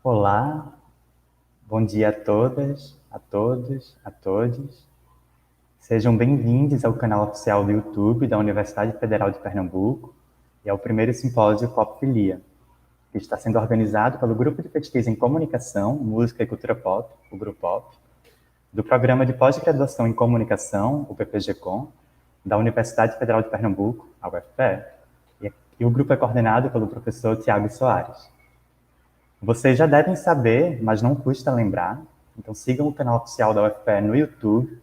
Olá, bom dia a todas, a todos, a todes. Sejam bem-vindos ao canal oficial do YouTube da Universidade Federal de Pernambuco e ao primeiro Simpósio Popfilia, que está sendo organizado pelo Grupo de Pesquisa em Comunicação, Música e Cultura Pop, o Grupop, do Programa de Pós-Graduação em Comunicação, o PPG-Com, da Universidade Federal de Pernambuco, a UFPE, e o grupo é coordenado pelo professor Tiago Soares. Vocês já devem saber, mas não custa lembrar, então sigam o canal oficial da UFPE no YouTube,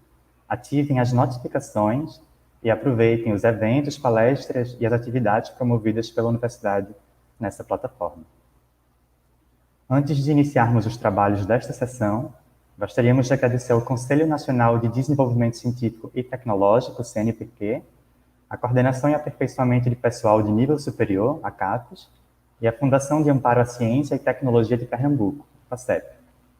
ativem as notificações e aproveitem os eventos, palestras e as atividades promovidas pela universidade nessa plataforma. Antes de iniciarmos os trabalhos desta sessão, gostaríamos de agradecer ao Conselho Nacional de Desenvolvimento Científico e Tecnológico, CNPq, a Coordenação e Aperfeiçoamento de Pessoal de Nível Superior, a CAPES, e a Fundação de Amparo à Ciência e Tecnologia de Pernambuco, FACEP,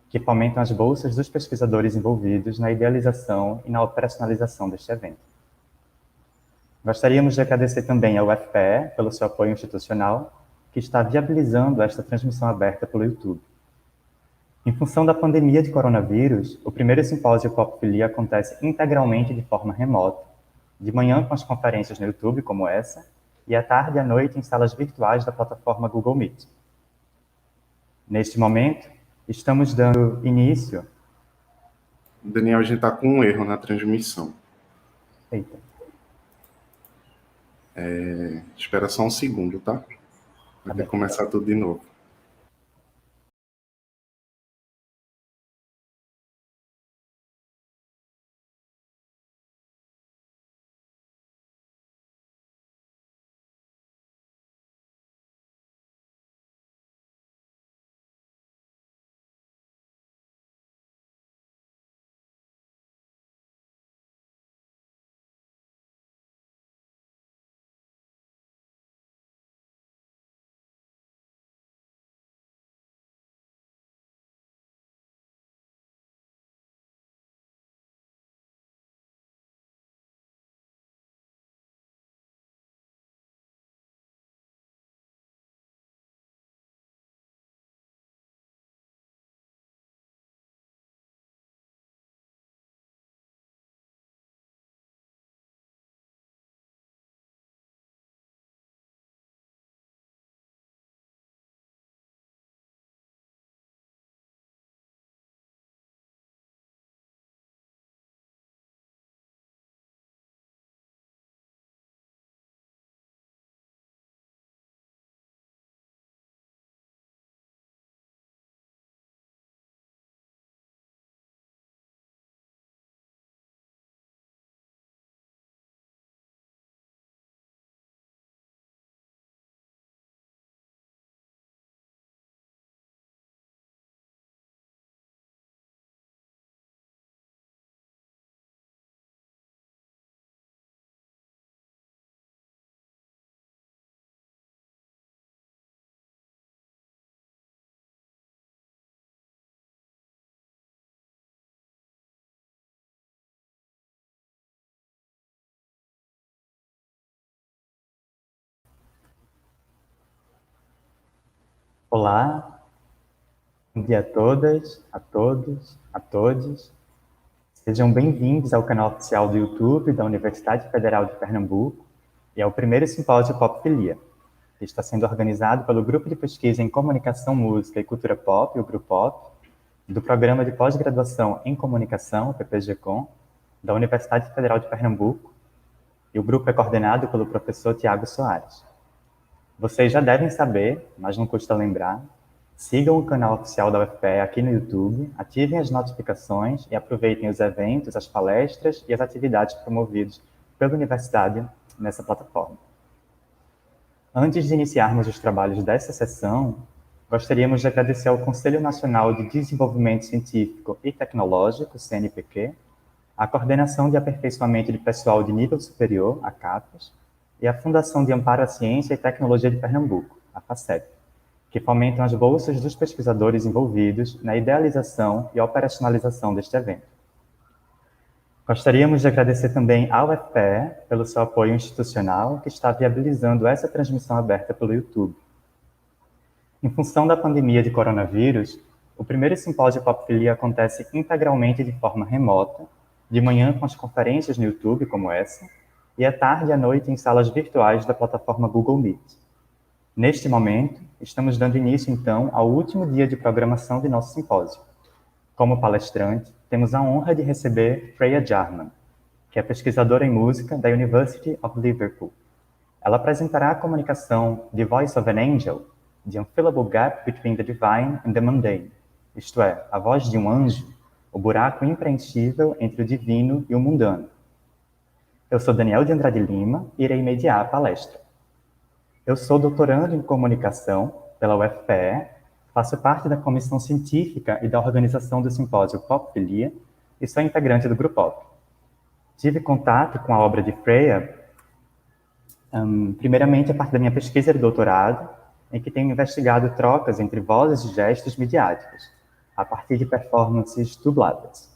que fomentam as bolsas dos pesquisadores envolvidos na idealização e na operacionalização deste evento. Gostaríamos de agradecer também ao UFPE pelo seu apoio institucional, que está viabilizando esta transmissão aberta pelo YouTube. Em função da pandemia de coronavírus, o primeiro simpósio Popfilia acontece integralmente de forma remota, de manhã com as conferências no YouTube, como essa, e à tarde e à noite em salas virtuais da plataforma Google Meet. Neste momento, estamos dando início... Daniel, a gente está com um erro na transmissão. Eita. Espera só um segundo, tá? Vai ter que começar tudo de novo. Olá, bom dia a todas, a todos, a todes. Sejam bem-vindos ao canal oficial do YouTube da Universidade Federal de Pernambuco e ao primeiro Simpósio Popfilia, que está sendo organizado pelo Grupo de Pesquisa em Comunicação, Música e Cultura Pop, o Grupop, do Programa de Pós-Graduação em Comunicação, o PPG-Com, da Universidade Federal de Pernambuco, e o grupo é coordenado pelo professor Tiago Soares. Vocês já devem saber, mas não custa lembrar, sigam o canal oficial da UFPE aqui no YouTube, ativem as notificações e aproveitem os eventos, as palestras e as atividades promovidas pela universidade nessa plataforma. Antes de iniciarmos os trabalhos dessa sessão, gostaríamos de agradecer ao Conselho Nacional de Desenvolvimento Científico e Tecnológico, CNPq, a Coordenação de Aperfeiçoamento de Pessoal de Nível Superior, a CAPES, e a Fundação de Amparo à Ciência e Tecnologia de Pernambuco, a FACEP, que fomentam as bolsas dos pesquisadores envolvidos na idealização e operacionalização deste evento. Gostaríamos de agradecer também ao UFPE pelo seu apoio institucional, que está viabilizando essa transmissão aberta pelo YouTube. Em função da pandemia de coronavírus, o primeiro Simpósio Popfilia acontece integralmente de forma remota, de manhã com as conferências no YouTube, como essa, e à tarde e à noite em salas virtuais da plataforma Google Meet. Neste momento, estamos dando início, então, ao último dia de programação de nosso simpósio. Como palestrante, temos a honra de receber Freya Jarman, que é pesquisadora em música da University of Liverpool. Ela apresentará a comunicação The Voice of an Angel, The Unfillable Gap Between the Divine and the Mundane, isto é, a voz de um anjo, o buraco impreenchível entre o divino e o mundano. Eu sou Daniel de Andrade Lima e irei mediar a palestra. Eu sou doutorando em comunicação pela UFPE, faço parte da comissão científica e da organização do Simpósio Popfilia e sou integrante do Grupop. Tive contato com a obra de Freya, primeiramente a partir da minha pesquisa de doutorado, em que tenho investigado trocas entre vozes e gestos midiáticos, a partir de performances dubladas.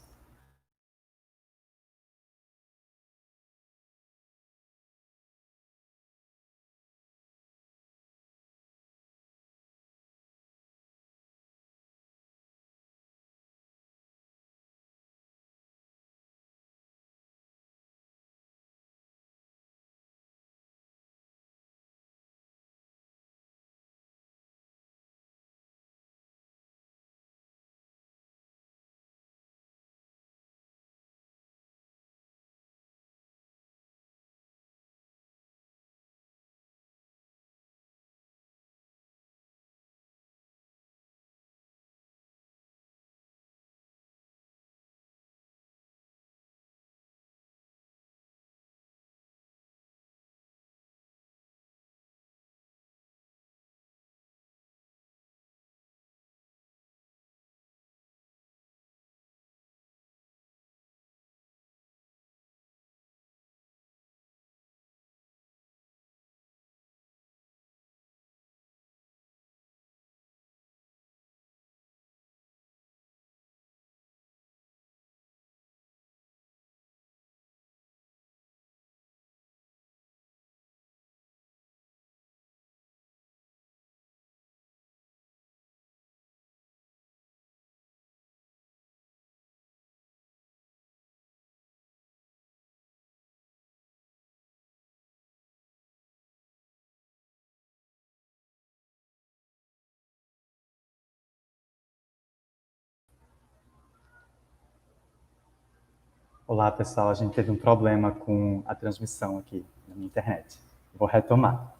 Olá, pessoal. A gente teve um problema com a transmissão aqui na minha internet. Vou retomar.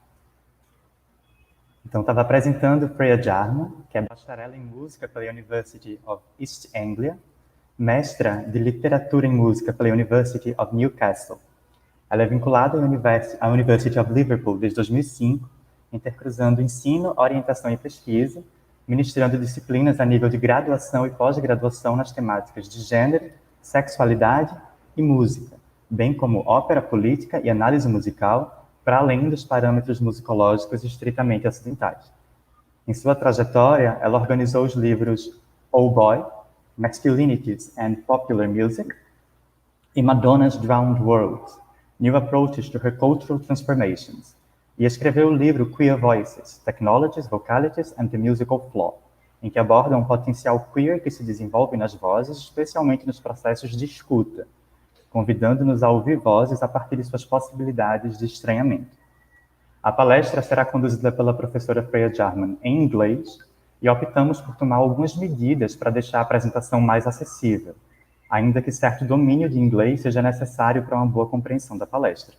Então, estava apresentando Freya Jarman, que é bacharel em música pela University of East Anglia, mestra de literatura em música pela University of Newcastle. Ela é vinculada à University of Liverpool desde 2005, intercruzando ensino, orientação e pesquisa, ministrando disciplinas a nível de graduação e pós-graduação nas temáticas de gênero, sexualidade e música, bem como ópera política e análise musical, para além dos parâmetros musicológicos estritamente ocidentais. Em sua trajetória, ela organizou os livros Oh Boy, Masculinities and Popular Music e Madonna's Drowned World, New Approaches to Her Cultural Transformations, e escreveu o livro Queer Voices, Technologies, Vocalities and the Musical Flaw, em que aborda um potencial queer que se desenvolve nas vozes, especialmente nos processos de escuta, convidando-nos a ouvir vozes a partir de suas possibilidades de estranhamento. A palestra será conduzida pela professora Freya Jarman em inglês e optamos por tomar algumas medidas para deixar a apresentação mais acessível, ainda que certo domínio de inglês seja necessário para uma boa compreensão da palestra.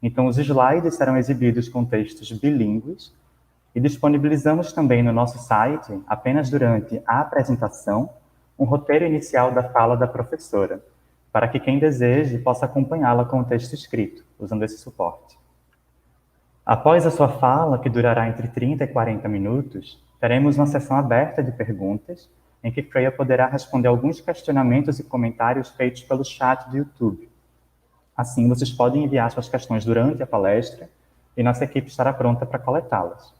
Então, os slides serão exibidos com textos bilíngues e disponibilizamos também no nosso site, apenas durante a apresentação, um roteiro inicial da fala da professora, para que quem deseje possa acompanhá-la com o texto escrito, usando esse suporte. Após a sua fala, que durará entre 30 e 40 minutos, teremos uma sessão aberta de perguntas, em que Freya poderá responder alguns questionamentos e comentários feitos pelo chat do YouTube. Assim, vocês podem enviar suas questões durante a palestra e nossa equipe estará pronta para coletá-las.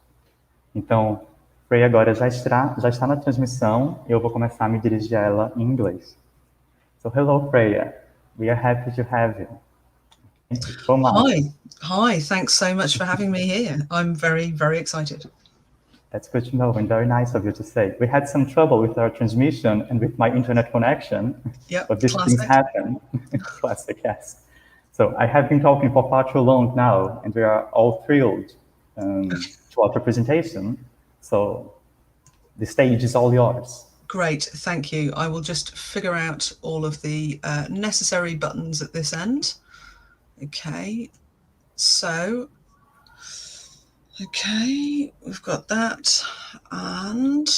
Então, Freya agora já está na transmissão e eu vou começar a me dirigir a ela em inglês. So, hello, Freya. We are happy to have you. Thank you so much. Hi, thanks so much for having me here. I'm very, very excited. That's good to know and very nice of you to say. We had some trouble with our transmission and with my internet connection, but these things happen. Classic, yes. So I have been talking for far too long now, and we are all thrilled to our presentation. So the stage is all yours. Great, thank you. I will just figure out all of the necessary buttons at this end. Okay, so, okay, we've got that. And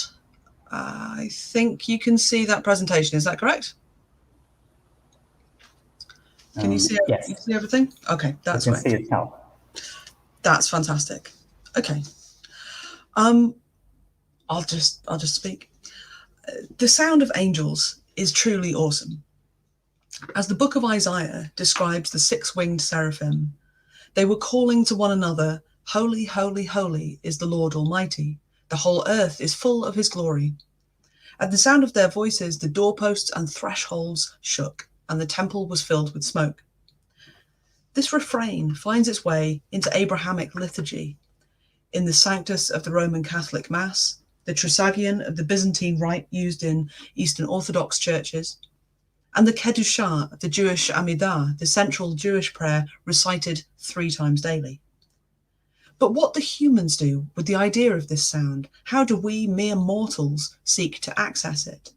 I think you can see that presentation, is that correct? Can you see, yes. you see everything? Okay, that's great. right. You can see it now. That's fantastic. Okay. I'll just speak. The sound of angels is truly awesome. As the book of Isaiah describes the six-winged seraphim, they were calling to one another, "Holy, holy, holy is the Lord Almighty. The whole earth is full of his glory." At the sound of their voices, the doorposts and thresholds shook, and the temple was filled with smoke. This refrain finds its way into Abrahamic liturgy, in the Sanctus of the Roman Catholic Mass, the Trisagion of the Byzantine Rite used in Eastern Orthodox churches, and the Kedushah of the Jewish Amidah, the central Jewish prayer recited 3 times daily. But what do humans do with the idea of this sound? How do we, mere mortals, seek to access it?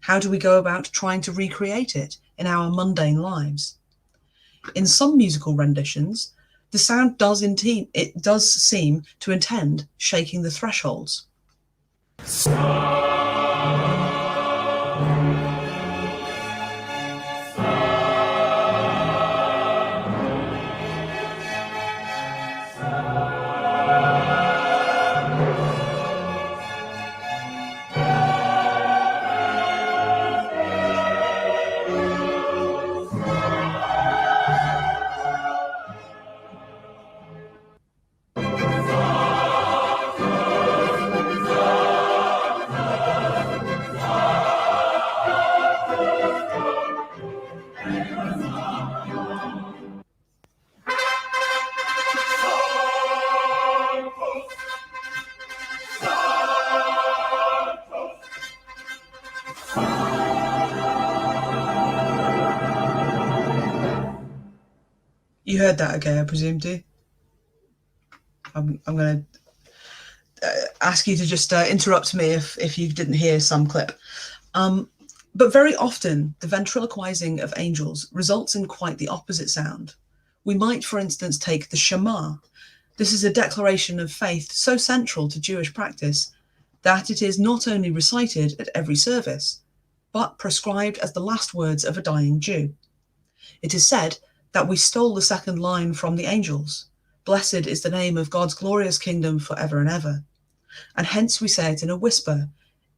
How do we go about trying to recreate it in our mundane lives? In some musical renditions, the sound does seem to intend shaking the thresholds. You heard that okay, I presume, do you? I'm going to ask you to just interrupt me if you didn't hear some clip. But very often, the ventriloquizing of angels results in quite the opposite sound. We might, for instance, take the Shema. This is a declaration of faith so central to Jewish practice that it is not only recited at every service, but prescribed as the last words of a dying Jew. It is said that we stole the second line from the angels. Blessed is the name of God's glorious kingdom forever and ever. And hence we say it in a whisper,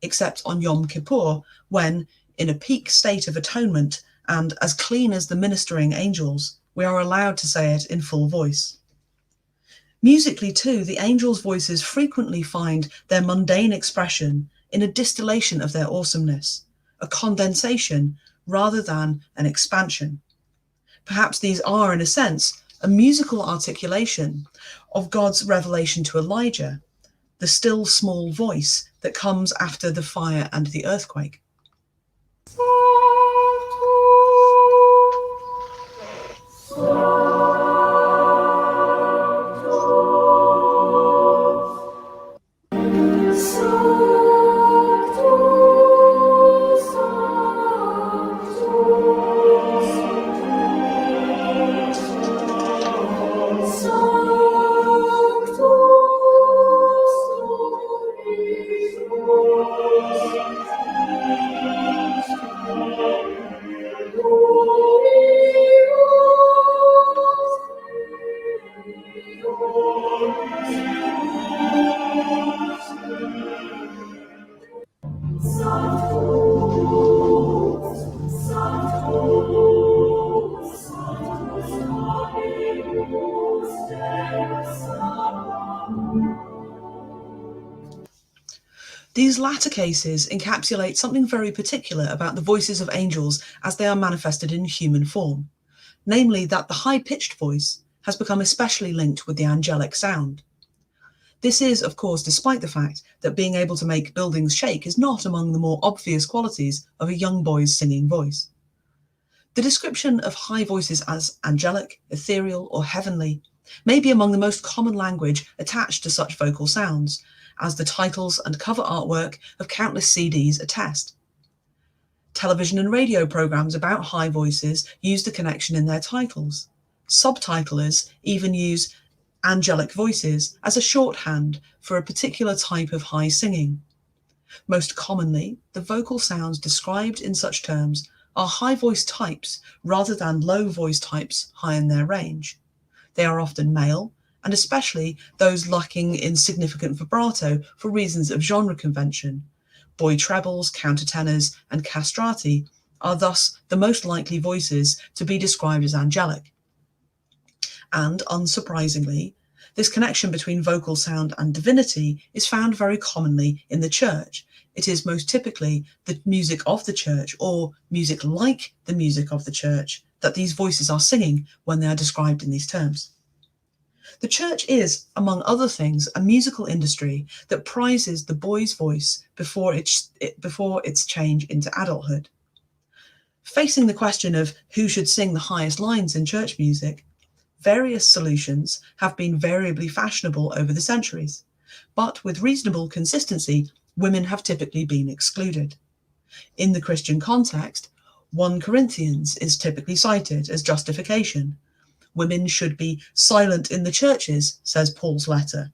except on Yom Kippur, when, in a peak state of atonement and as clean as the ministering angels, we are allowed to say it in full voice. Musically too, the angels' voices frequently find their mundane expression in a distillation of their awesomeness, a condensation rather than an expansion. Perhaps these are, in a sense, a musical articulation of God's revelation to Elijah, the still small voice that comes after the fire and the earthquake. These latter cases encapsulate something very particular about the voices of angels as they are manifested in human form, namely that the high-pitched voice has become especially linked with the angelic sound. This is, of course, despite the fact that being able to make buildings shake is not among the more obvious qualities of a young boy's singing voice. The description of high voices as angelic, ethereal, or heavenly may be among the most common language attached to such vocal sounds, as the titles and cover artwork of countless CDs attest. Television and radio programs about high voices use the connection in their titles. Subtitlers even use angelic voices as a shorthand for a particular type of high singing. Most commonly, the vocal sounds described in such terms are high voice types rather than low voice types high in their range. They are often male, and especially those lacking in significant vibrato for reasons of genre convention. Boy trebles, countertenors, and castrati are thus the most likely voices to be described as angelic. And unsurprisingly, this connection between vocal sound and divinity is found very commonly in the church. It is most typically the music of the church, or music like the music of the church, that these voices are singing when they are described in these terms. The church is, among other things, a musical industry that prizes the boy's voice before its change into adulthood. Facing the question of who should sing the highest lines in church music, various solutions have been variably fashionable over the centuries, but with reasonable consistency, women have typically been excluded. In the Christian context, 1 Corinthians is typically cited as justification. Women should be silent in the churches, says Paul's letter.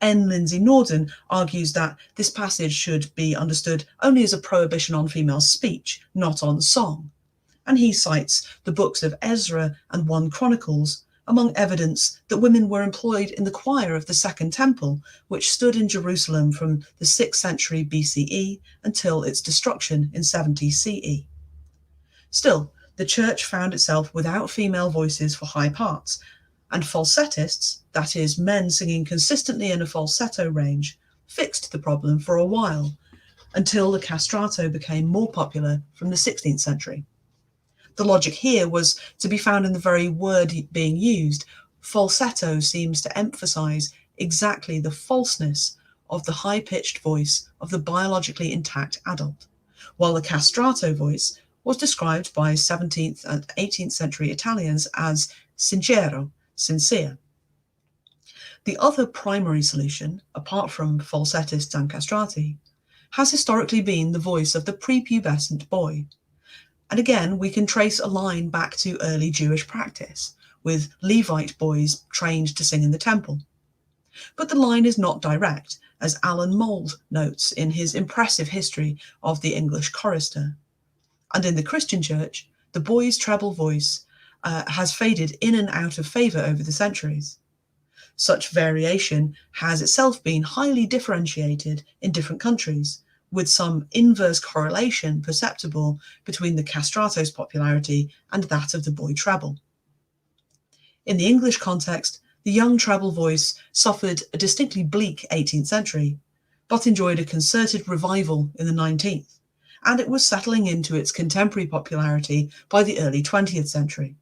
N. Lindsay Norden argues that this passage should be understood only as a prohibition on female speech, not on song. And he cites the books of Ezra and 1 Chronicles among evidence that women were employed in the choir of the Second Temple, which stood in Jerusalem from the 6th century BCE until its destruction in 70 CE. Still, the church found itself without female voices for high parts, and falsettists, that is, men singing consistently in a falsetto range, fixed the problem for a while, until the castrato became more popular from the 16th century. The logic here was to be found in the very word being used. Falsetto seems to emphasize exactly the falseness of the high-pitched voice of the biologically intact adult, while the castrato voice was described by 17th and 18th century Italians as sincero, sincere. The other primary solution, apart from falsettists and castrati, has historically been the voice of the prepubescent boy. And again, we can trace a line back to early Jewish practice, with Levite boys trained to sing in the temple. But the line is not direct, as Alan Mould notes in his impressive history of the English chorister. And in the Christian church, the boy's treble voice has faded in and out of favour over the centuries. Such variation has itself been highly differentiated in different countries, with some inverse correlation perceptible between the castrato's popularity and that of the boy treble. In the English context, the young treble voice suffered a distinctly bleak 18th century, but enjoyed a concerted revival in the 19th, and it was settling into its contemporary popularity by the early 20th century.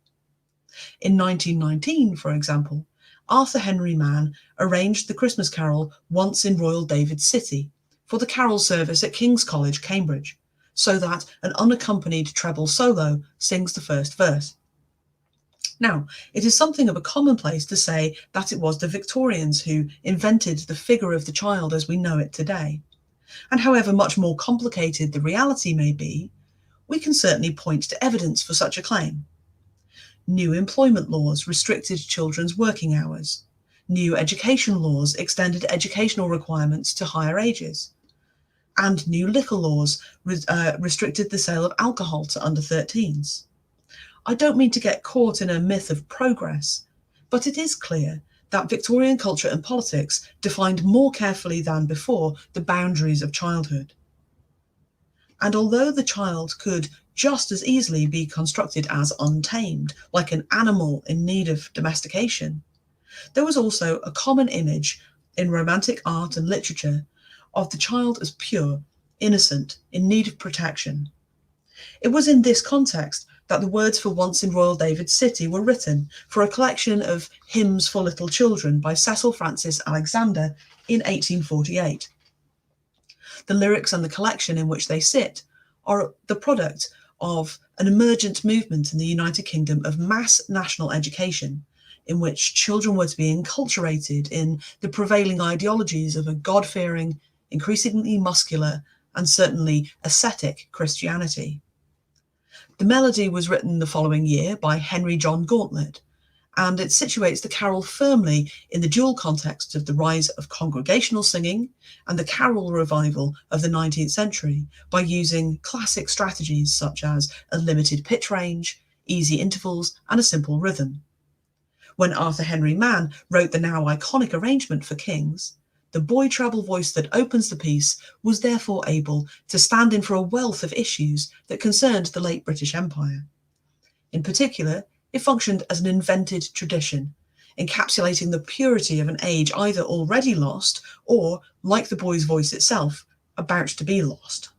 In 1919, for example, Arthur Henry Mann arranged the Christmas carol Once in Royal David City for the carol service at King's College, Cambridge, so that an unaccompanied treble solo sings the first verse. Now, it is something of a commonplace to say that it was the Victorians who invented the figure of the child as we know it today. And however much more complicated the reality may be, we can certainly point to evidence for such a claim. New employment laws restricted children's working hours. New education laws extended educational requirements to higher ages. And new liquor laws restricted the sale of alcohol to under 13s. I don't mean to get caught in a myth of progress, but it is clear that Victorian culture and politics defined more carefully than before the boundaries of childhood. And although the child could just as easily be constructed as untamed, like an animal in need of domestication, there was also a common image in romantic art and literature of the child as pure, innocent, in need of protection. It was in this context that the words for Once in Royal David City were written for a collection of hymns for little children by Cecil Francis Alexander in 1848. The lyrics and the collection in which they sit are the product of an emergent movement in the United Kingdom of mass national education, in which children were to be enculturated in the prevailing ideologies of a God-fearing, increasingly muscular, and certainly ascetic Christianity. The melody was written the following year by Henry John Gauntlet, and it situates the carol firmly in the dual context of the rise of congregational singing and the carol revival of the 19th century by using classic strategies such as a limited pitch range, easy intervals, and a simple rhythm. When Arthur Henry Mann wrote the now iconic arrangement for Kings, the boy treble voice that opens the piece was therefore able to stand in for a wealth of issues that concerned the late British Empire. In particular, it functioned as an invented tradition, encapsulating the purity of an age either already lost or, like the boy's voice itself, about to be lost.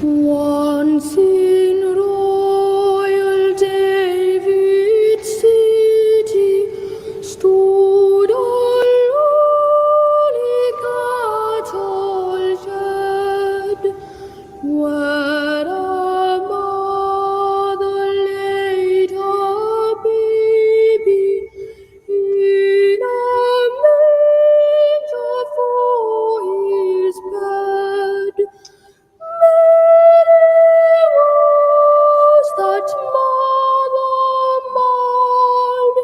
Once in Royal David City stood a lonely cattle shed, where a mother laid her baby in a manger for his bed. Mary was that mother mild,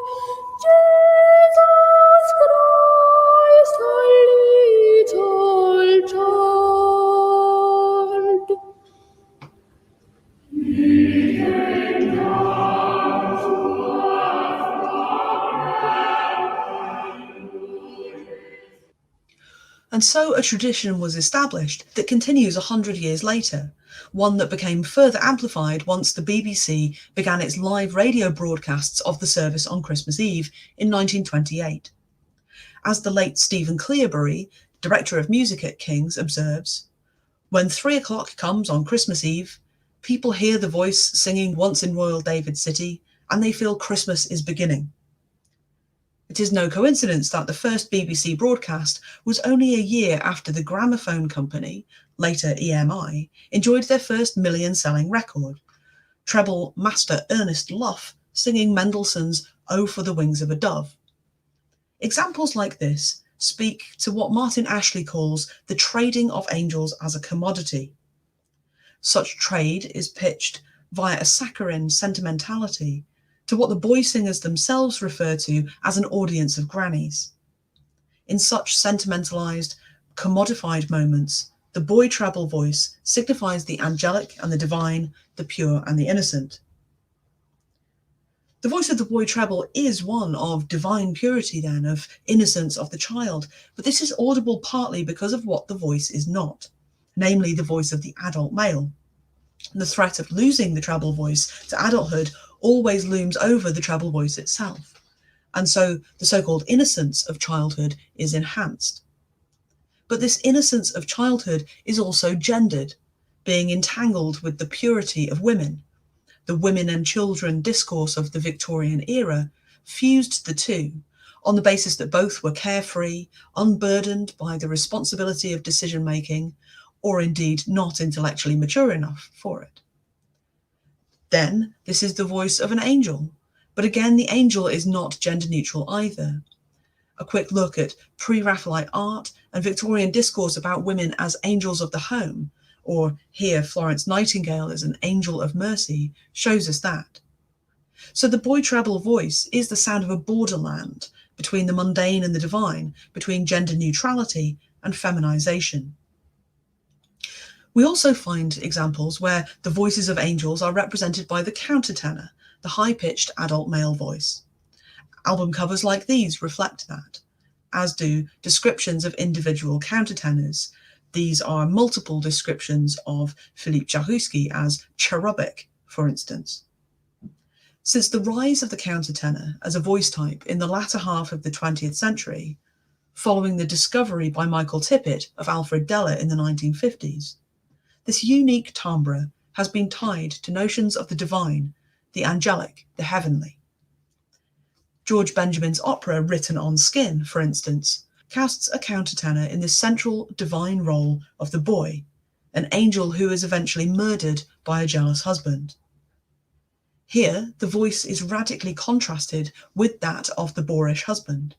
Jesus Christ, her little child. And so a tradition was established that continues 100 years later, one that became further amplified once the BBC began its live radio broadcasts of the service on Christmas Eve in 1928. As the late Stephen Clearbury, director of music at King's, observes, "When 3 o'clock comes on Christmas Eve, people hear the voice singing Once in Royal David City, and they feel Christmas is beginning." It is no coincidence that the first BBC broadcast was only a year after the Gramophone Company, later EMI, enjoyed their first million-selling record, treble master Ernest Luff singing Mendelssohn's "Oh for the Wings of a Dove." Examples like this speak to what Martin Ashley calls the trading of angels as a commodity. Such trade is pitched via a saccharine sentimentality to what the boy singers themselves refer to as an audience of grannies. In such sentimentalized, commodified moments, the boy treble voice signifies the angelic and the divine, the pure and the innocent. The voice of the boy treble is one of divine purity then, of innocence of the child, but this is audible partly because of what the voice is not, namely the voice of the adult male. The threat of losing the treble voice to adulthood always looms over the treble voice itself, and so the so-called innocence of childhood is enhanced. But this innocence of childhood is also gendered, being entangled with the purity of women. The women and children discourse of the Victorian era fused the two on the basis that both were carefree, unburdened by the responsibility of decision-making, or indeed not intellectually mature enough for it. Then this is the voice of an angel, but again the angel is not gender neutral either. A quick look at pre-Raphaelite art and Victorian discourse about women as angels of the home, or here Florence Nightingale as an angel of mercy, shows us that. So the boy treble voice is the sound of a borderland between the mundane and the divine, between gender neutrality and feminization. We also find examples where the voices of angels are represented by the countertenor, the high-pitched adult male voice. Album covers like these reflect that, as do descriptions of individual countertenors. These are multiple descriptions of Philippe Jarouski as cherubic, for instance. Since the rise of the countertenor as a voice type in the latter half of the 20th century, following the discovery by Michael Tippett of Alfred Deller in the 1950s, this unique timbre has been tied to notions of the divine, the angelic, the heavenly. George Benjamin's opera Written on Skin, for instance, casts a countertenor in the central divine role of the boy, an angel who is eventually murdered by a jealous husband. Here, the voice is radically contrasted with that of the boorish husband,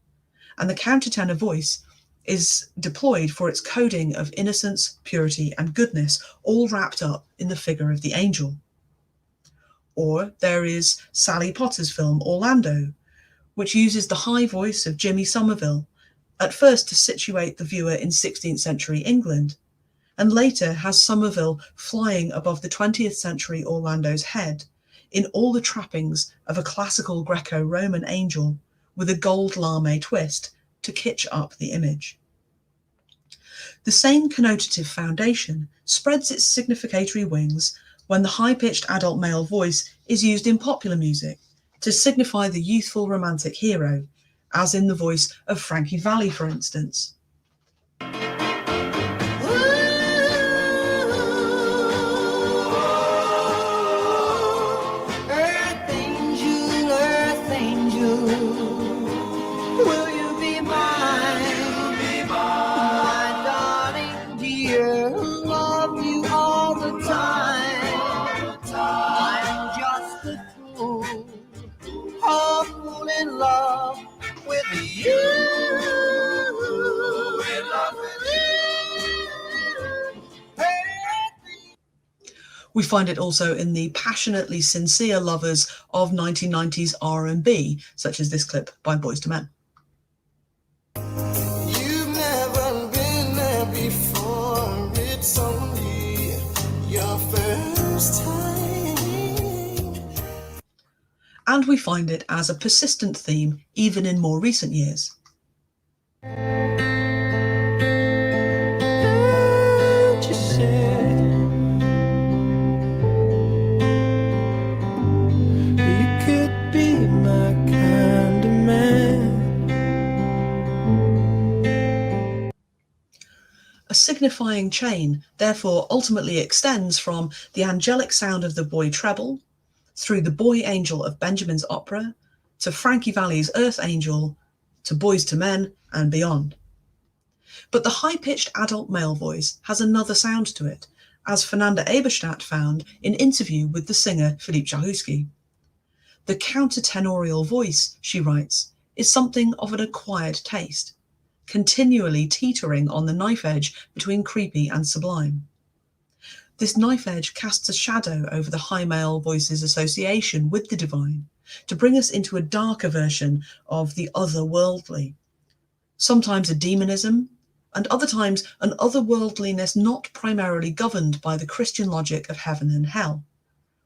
and the countertenor voice is deployed for its coding of innocence, purity, and goodness, all wrapped up in the figure of the angel. Or there is Sally Potter's film Orlando, which uses the high voice of Jimmy Somerville, at first to situate the viewer in 16th century England, and later has Somerville flying above the 20th century Orlando's head, in all the trappings of a classical Greco-Roman angel, with a gold lame twist to kitsch up the image. The same connotative foundation spreads its significatory wings when the high-pitched adult male voice is used in popular music to signify the youthful romantic hero, as in the voice of Frankie Valli, for instance. We find it also in the passionately sincere lovers of 1990s R&B, such as this clip by Boyz II Men. You've never been there before, it's only your first time. And we find it as a persistent theme even in more recent years. A signifying chain therefore ultimately extends from the angelic sound of the boy treble, through the boy angel of Benjamin's opera, to Frankie Valli's Earth Angel, to Boyz II Men, and beyond. But the high-pitched adult male voice has another sound to it, as Fernanda Eberstadt found in interview with the singer Philippe Jarouski. The countertenorial voice, she writes, is something of an acquired taste, continually teetering on the knife edge between creepy and sublime. This knife edge casts a shadow over the high male voice's association with the divine, to bring us into a darker version of the otherworldly, sometimes a demonism, and other times an otherworldliness not primarily governed by the Christian logic of heaven and hell,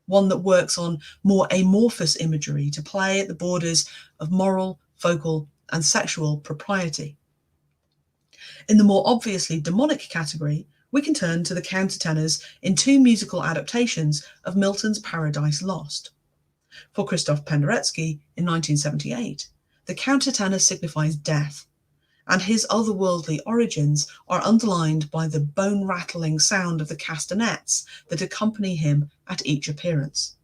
one that works on more amorphous imagery to play at the borders of moral, vocal, and sexual propriety. In the more obviously demonic category, we can turn to the countertenors in two musical adaptations of Milton's Paradise Lost. For Krzysztof Penderecki in 1978, the countertenor signifies death, and his otherworldly origins are underlined by the bone-rattling sound of the castanets that accompany him at each appearance.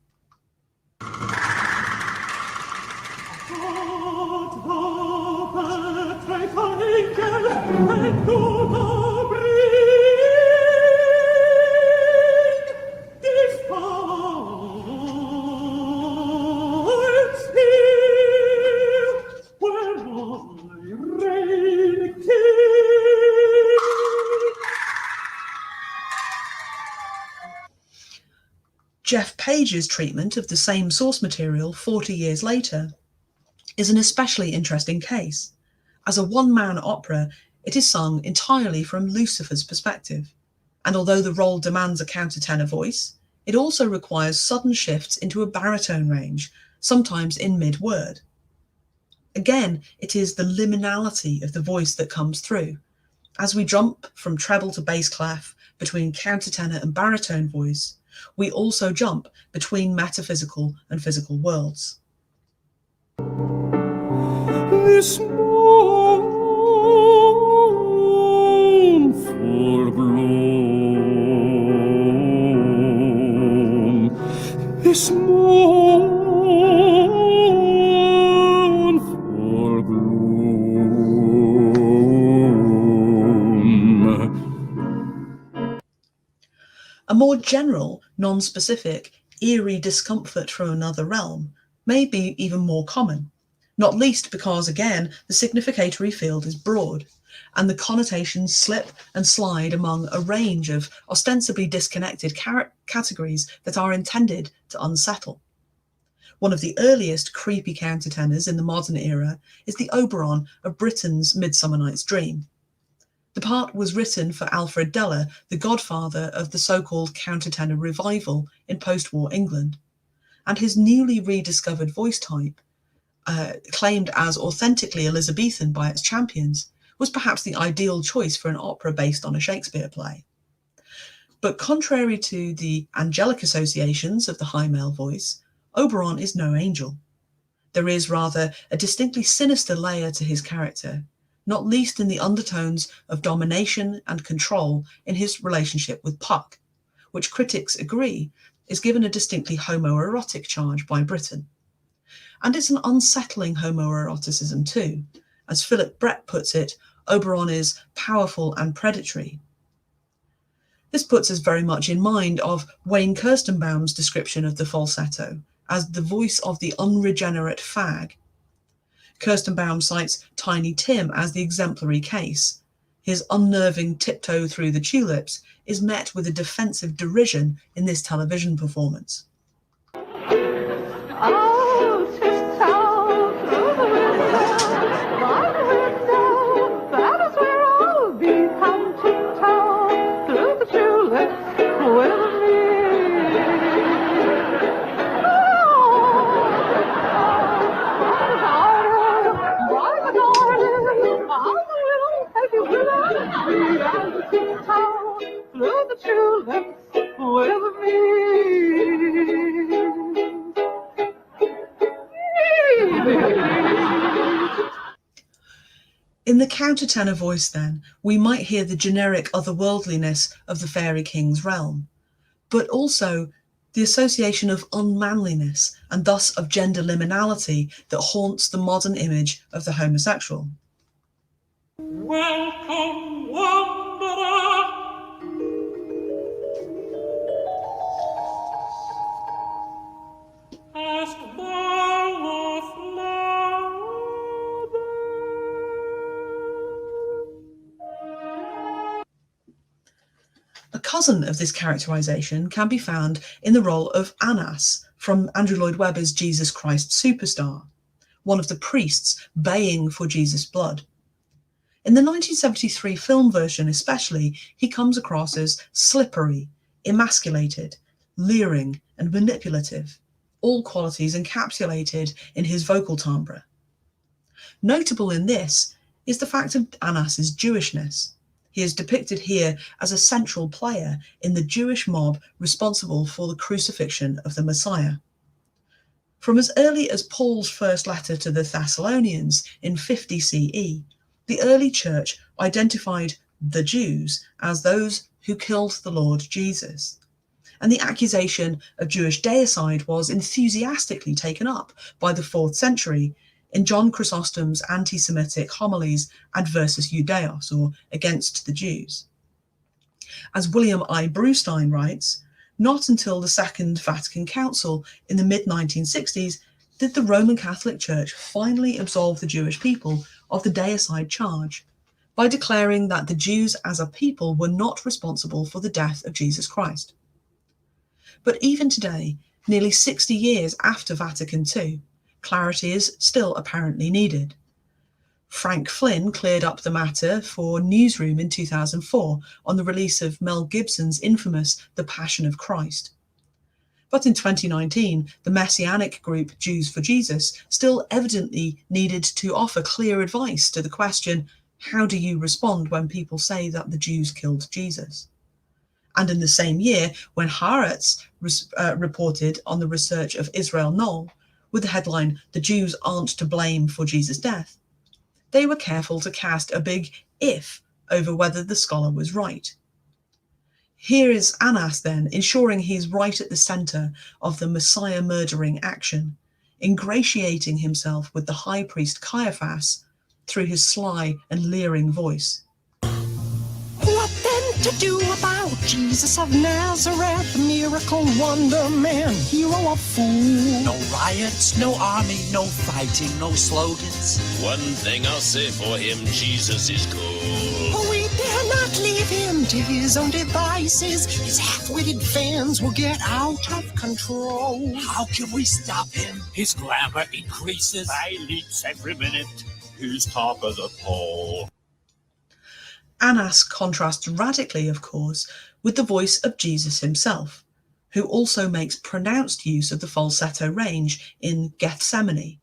Jeff Page's treatment of the same source material 40 years later is an especially interesting case. As a one-man opera, it is sung entirely from Lucifer's perspective, and although the role demands a countertenor voice, it also requires sudden shifts into a baritone range, sometimes in mid-word. Again, it is the liminality of the voice that comes through. As we jump from treble to bass clef, between countertenor and baritone voice, we also jump between metaphysical and physical worlds. This mournful gloom, this mournful more general, non-specific, eerie discomfort from another realm may be even more common, not least because, again, the significatory field is broad, and the connotations slip and slide among a range of ostensibly disconnected categories that are intended to unsettle. One of the earliest creepy countertenors in the modern era is the Oberon of Britten's Midsummer Night's Dream. The part was written for Alfred Deller, the godfather of the so-called countertenor revival in post-war England, and his newly rediscovered voice type, claimed as authentically Elizabethan by its champions, was perhaps the ideal choice for an opera based on a Shakespeare play. But contrary to the angelic associations of the high male voice, Oberon is no angel. There is rather a distinctly sinister layer to his character, not least in the undertones of domination and control in his relationship with Puck, which critics agree is given a distinctly homoerotic charge by Britten. And it's an unsettling homoeroticism too. As Philip Brett puts it, Oberon is powerful and predatory. This puts us very much in mind of Wayne Kirstenbaum's description of the falsetto as the voice of the unregenerate fag. Kirstenbaum cites Tiny Tim as the exemplary case. His unnerving tiptoe through the tulips is met with a defensive derision in this television performance. Oh, tiptoe through the window, by the window, that is where I'll be. Come tiptoe through the tulips with me. Through the tulips with me. In the countertenor voice, then, we might hear the generic otherworldliness of the fairy king's realm, but also the association of unmanliness and thus of gender liminality that haunts the modern image of the homosexual. Welcome, wanderer. Hast thou a flower? A cousin of this characterization can be found in the role of Annas from Andrew Lloyd Webber's Jesus Christ Superstar, one of the priests baying for Jesus' blood. In the 1973 film version especially, he comes across as slippery, emasculated, leering, and manipulative, all qualities encapsulated in his vocal timbre. Notable in this is the fact of Annas's Jewishness. He is depicted here as a central player in the Jewish mob responsible for the crucifixion of the Messiah. From as early as Paul's first letter to the Thessalonians in 50 CE, the early church identified the Jews as those who killed the Lord Jesus. And the accusation of Jewish deicide was enthusiastically taken up by the 4th century in John Chrysostom's anti-Semitic homilies Adversus Judaeos, or Against the Jews. As William I. Brewstein writes, not until the Second Vatican Council in the mid-1960s did the Roman Catholic Church finally absolve the Jewish people of the deicide charge by declaring that the Jews as a people were not responsible for the death of Jesus Christ. But even today, nearly 60 years after Vatican II, clarity is still apparently needed. Frank Flynn cleared up the matter for Newsroom in 2004 on the release of Mel Gibson's infamous The Passion of Christ. But in 2019, the messianic group Jews for Jesus still evidently needed to offer clear advice to the question, how do you respond when people say that the Jews killed Jesus? And in the same year, when Haaretz reported on the research of Israel Knoll, with the headline, "The Jews aren't to blame for Jesus' death," they were careful to cast a big if over whether the scholar was right. Here is Annas then, ensuring he's right at the centre of the Messiah-murdering action, ingratiating himself with the high priest Caiaphas through his sly and leering voice. What then to do about Jesus of Nazareth, miracle wonder man, hero of fools. No riots, no army, no fighting, no slogans. One thing I'll say for him, Jesus is cool. We dare not leave him to his own devices. His half-witted fans will get out of control. How can we stop him? His glamour increases by leaps every minute. He's top of the poll. Annas contrasts radically, of course, with the voice of Jesus himself, who also makes pronounced use of the falsetto range in Gethsemane,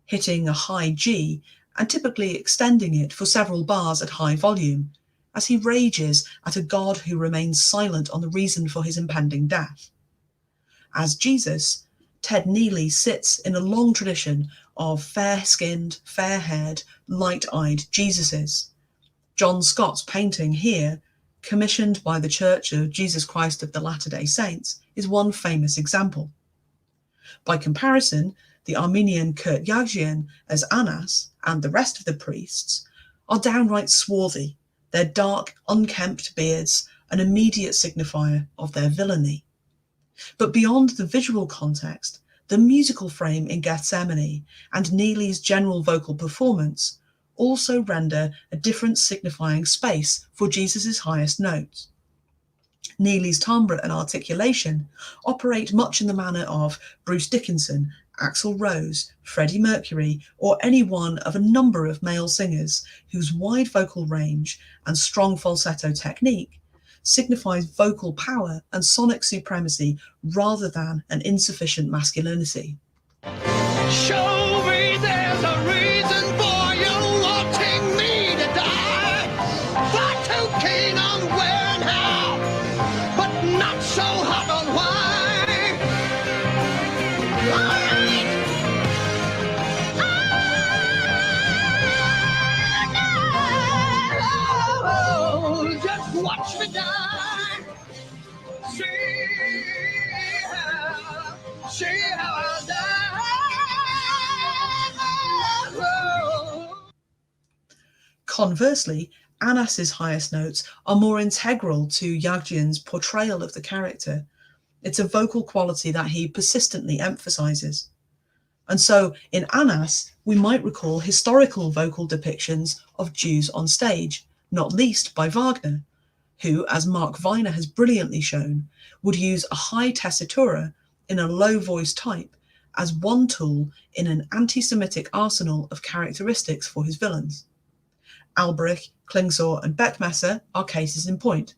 hitting a high G and typically extending it for several bars at high volume, as he rages at a God who remains silent on the reason for his impending death. As Jesus, Ted Neely sits in a long tradition of fair-skinned, fair-haired, light-eyed Jesuses. John Scott's painting here, commissioned by the Church of Jesus Christ of the Latter-day Saints, is one famous example. By comparison, the Armenian Kurt Yaghian as Annas and the rest of the priests are downright swarthy, their dark, unkempt beards an immediate signifier of their villainy. But beyond the visual context, the musical frame in Gethsemane and Neely's general vocal performance also render a different signifying space for Jesus' highest notes. Neely's timbre and articulation operate much in the manner of Bruce Dickinson, Axl Rose, Freddie Mercury, or any one of a number of male singers whose wide vocal range and strong falsetto technique signifies vocal power and sonic supremacy rather than an insufficient masculinity. Show me there's a reason for you wanting me to die. Far too keen on where and how, but not so hot on why. All right. Oh, just watch me die. See how I'll die. Conversely, Annas's highest notes are more integral to Yaghian's portrayal of the character. It's a vocal quality that he persistently emphasizes. And so, in Annas, we might recall historical vocal depictions of Jews on stage, not least by Wagner, who, as Mark Viner has brilliantly shown, would use a high tessitura in a low voice type as one tool in an anti-Semitic arsenal of characteristics for his villains. Alberich, Klingsor, and Beckmesser are cases in point,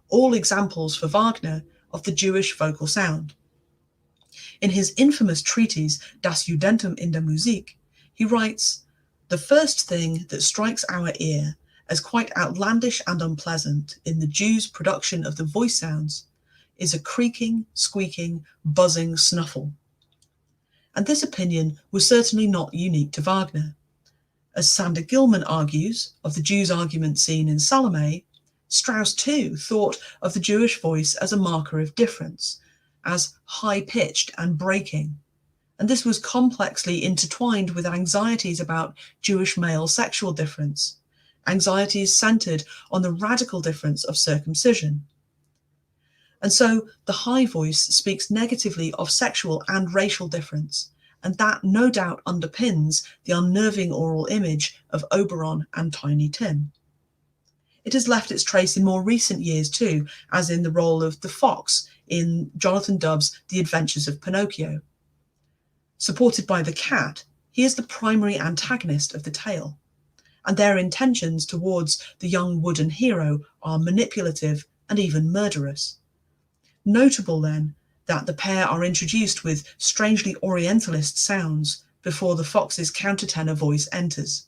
all examples for Wagner of the Jewish vocal sound. In his infamous treatise Das Judentum in der Musik, he writes, "The first thing that strikes our ear as quite outlandish and unpleasant in the Jews' production of the voice sounds is a creaking, squeaking, buzzing snuffle." And this opinion was certainly not unique to Wagner. As Sander Gilman argues of the Jews' argument scene in Salome, Strauss too thought of the Jewish voice as a marker of difference, as high-pitched and breaking, and this was complexly intertwined with anxieties about Jewish male sexual difference, anxieties centered on the radical difference of circumcision. And so the high voice speaks negatively of sexual and racial difference, and that no doubt underpins the unnerving oral image of Oberon and Tiny Tim. It has left its trace in more recent years too, as in the role of the fox in Jonathan Dove's The Adventures of Pinocchio. Supported by the cat, he is the primary antagonist of the tale, and their intentions towards the young wooden hero are manipulative and even murderous. Notable then that the pair are introduced with strangely orientalist sounds before the fox's countertenor voice enters.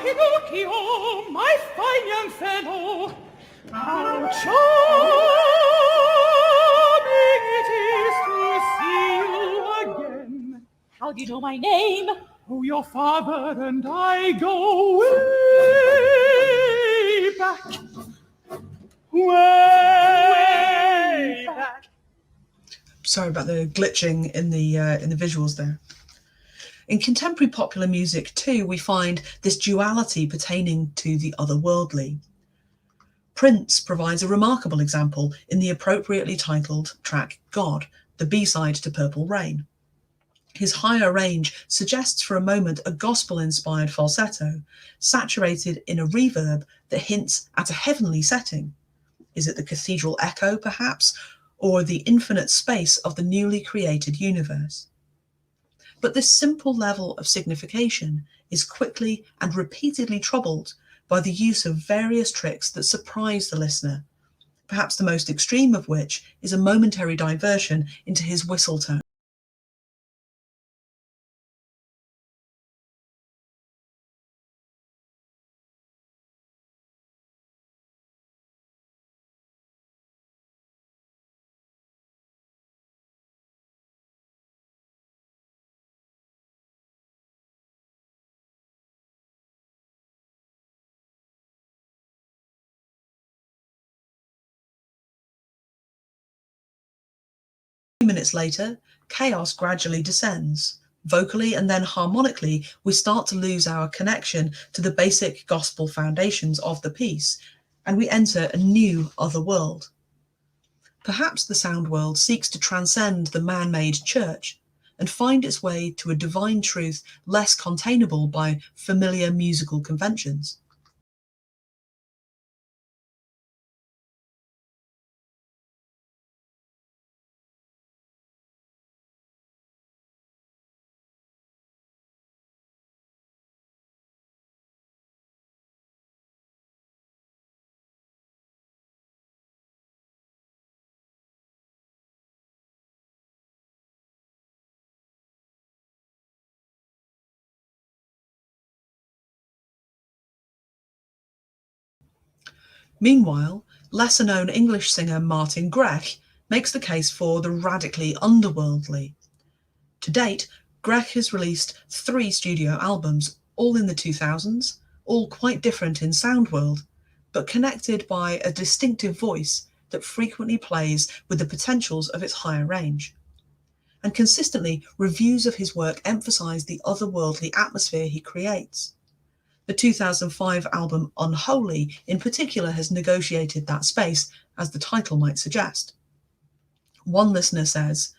Pinocchio, my fine young fellow, how charming it is to see you again. How do you know my name? Oh, your father and I go way back. Way back. Sorry about the glitching in the visuals there. In contemporary popular music too, we find this duality pertaining to the otherworldly. Prince provides a remarkable example in the appropriately titled track God, the B-side to Purple Rain. His higher range suggests for a moment a gospel-inspired falsetto, saturated in a reverb that hints at a heavenly setting. Is it the cathedral echo, perhaps, or the infinite space of the newly created universe? But this simple level of signification is quickly and repeatedly troubled by the use of various tricks that surprise the listener, perhaps the most extreme of which is a momentary diversion into his whistle tone. Minutes later, chaos gradually descends. Vocally and then harmonically, we start to lose our connection to the basic gospel foundations of the piece, and we enter a new other world. Perhaps the sound world seeks to transcend the man-made church and find its way to a divine truth less containable by familiar musical conventions. Meanwhile, lesser-known English singer Martin Grech makes the case for the radically underworldly. To date, Grech has released 3 studio albums, all in the 2000s, all quite different in sound world, but connected by a distinctive voice that frequently plays with the potentials of its higher range. And consistently, reviews of his work emphasize the otherworldly atmosphere he creates. The 2005 album Unholy, in particular, has negotiated that space, as the title might suggest. One listener says,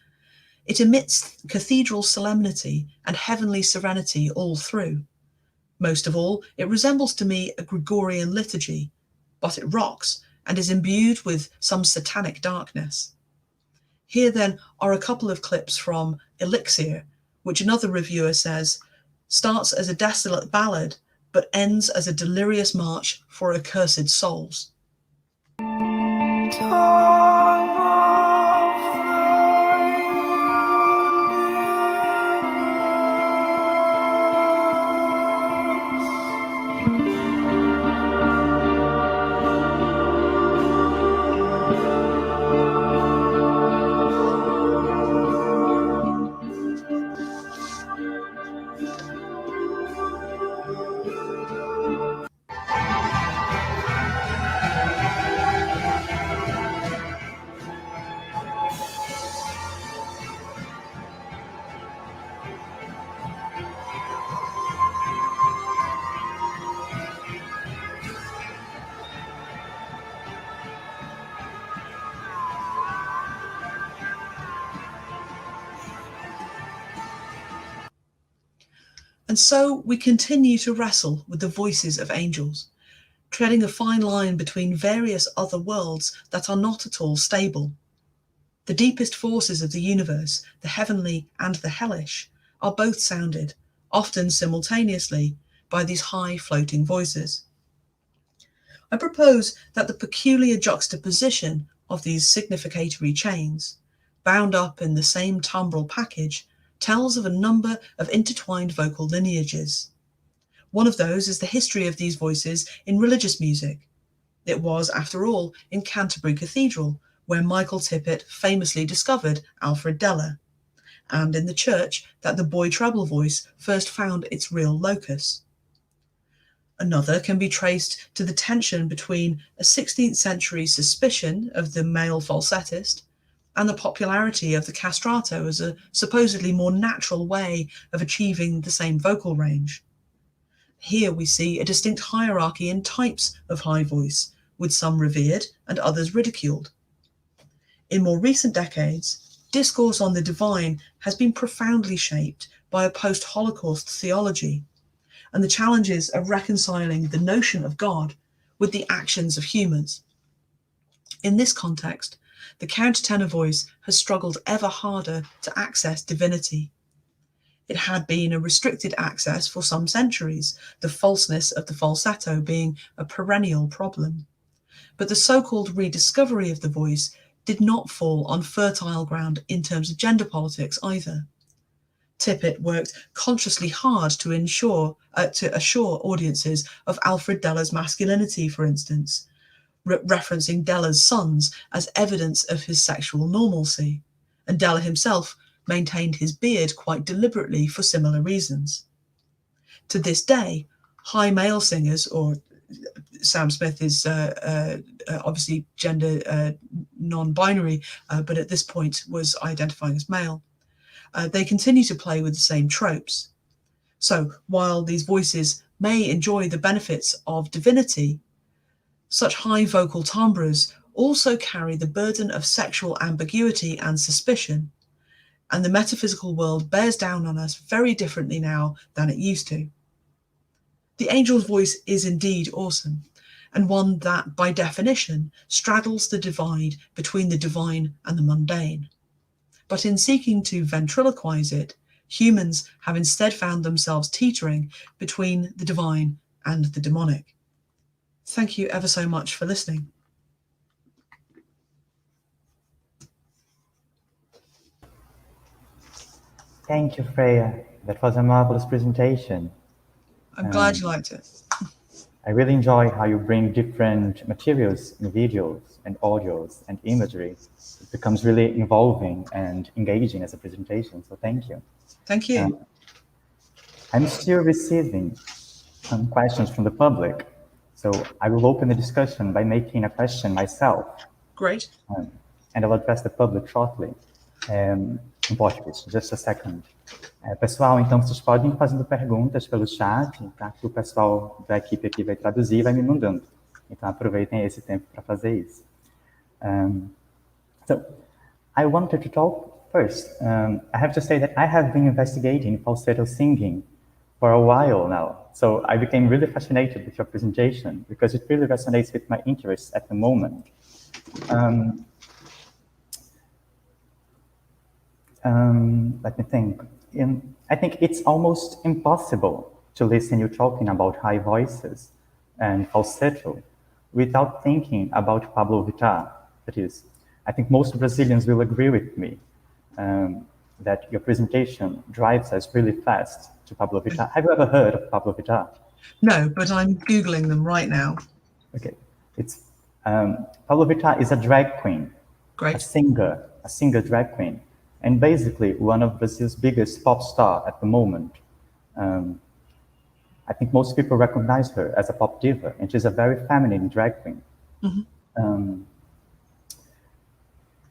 "It emits cathedral solemnity and heavenly serenity all through. Most of all, it resembles to me a Gregorian liturgy, but it rocks and is imbued with some satanic darkness." Here then are a couple of clips from Elixir, which another reviewer says starts as a desolate ballad but ends as a delirious march for accursed souls. And so we continue to wrestle with the voices of angels, treading a fine line between various other worlds that are not at all stable. The deepest forces of the universe, the heavenly and the hellish, are both sounded, often simultaneously, by these high floating voices. I propose that the peculiar juxtaposition of these significatory chains, bound up in the same timbral package, tells of a number of intertwined vocal lineages. One of those is the history of these voices in religious music. It was, after all, in Canterbury Cathedral where Michael Tippett famously discovered Alfred Deller, and in the church that the boy treble voice first found its real locus. Another can be traced to the tension between a 16th century suspicion of the male falsettist and the popularity of the castrato as a supposedly more natural way of achieving the same vocal range. Here we see a distinct hierarchy in types of high voice, with some revered and others ridiculed. In more recent decades, discourse on the divine has been profoundly shaped by a post-Holocaust theology and the challenges of reconciling the notion of God with the actions of humans. In this context, the countertenor voice has struggled ever harder to access divinity. It had been a restricted access for some centuries, the falseness of the falsetto being a perennial problem. But the so-called rediscovery of the voice did not fall on fertile ground in terms of gender politics either. Tippett worked consciously hard to assure audiences of Alfred Deller's masculinity, for instance, referencing Deller's sons as evidence of his sexual normalcy, and Deller himself maintained his beard quite deliberately for similar reasons. To this day, high male singers, or Sam Smith is obviously gender non-binary, but at this point was identifying as male. They continue to play with the same tropes. So while these voices may enjoy the benefits of divinity, such high vocal timbres also carry the burden of sexual ambiguity and suspicion, and the metaphysical world bears down on us very differently now than it used to. The angel's voice is indeed awesome, and one that, by definition, straddles the divide between the divine and the mundane. But in seeking to ventriloquize it, humans have instead found themselves teetering between the divine and the demonic. Thank you ever so much for listening. Thank you, Freya. That was a marvelous presentation. I'm glad you liked it. I really enjoy how you bring different materials in videos and audios and imagery. It becomes really involving and engaging as a presentation, so thank you. Thank you. I'm still receiving some questions from the public, so I will open the discussion by making a question myself. Great. And I will address the public shortly. Em português, just a second. Pessoal, então vocês podem ir fazendo perguntas pelo chat, tá? Que o pessoal da equipe aqui vai traduzir e vai me mandando. Então aproveitem esse tempo para fazer isso. So, I wanted to talk first. I have to say that I have been investigating falsetto singing for a while now. So I became really fascinated with your presentation because it really resonates with my interests at the moment. Let me think. I think it's almost impossible to listen you talking about high voices and falsetto without thinking about Pablo Vittar. That is, I think most Brazilians will agree with me that your presentation drives us really fast to Pablo Vittar. Have you ever heard of Pablo Vittar? No, but I'm Googling them right now. Okay. It's Pablo Vittar is a drag queen. Great. A singer drag queen. And basically one of Brazil's biggest pop star at the moment. I think most people recognize her as a pop diva, and she's a very feminine drag queen. Mm-hmm.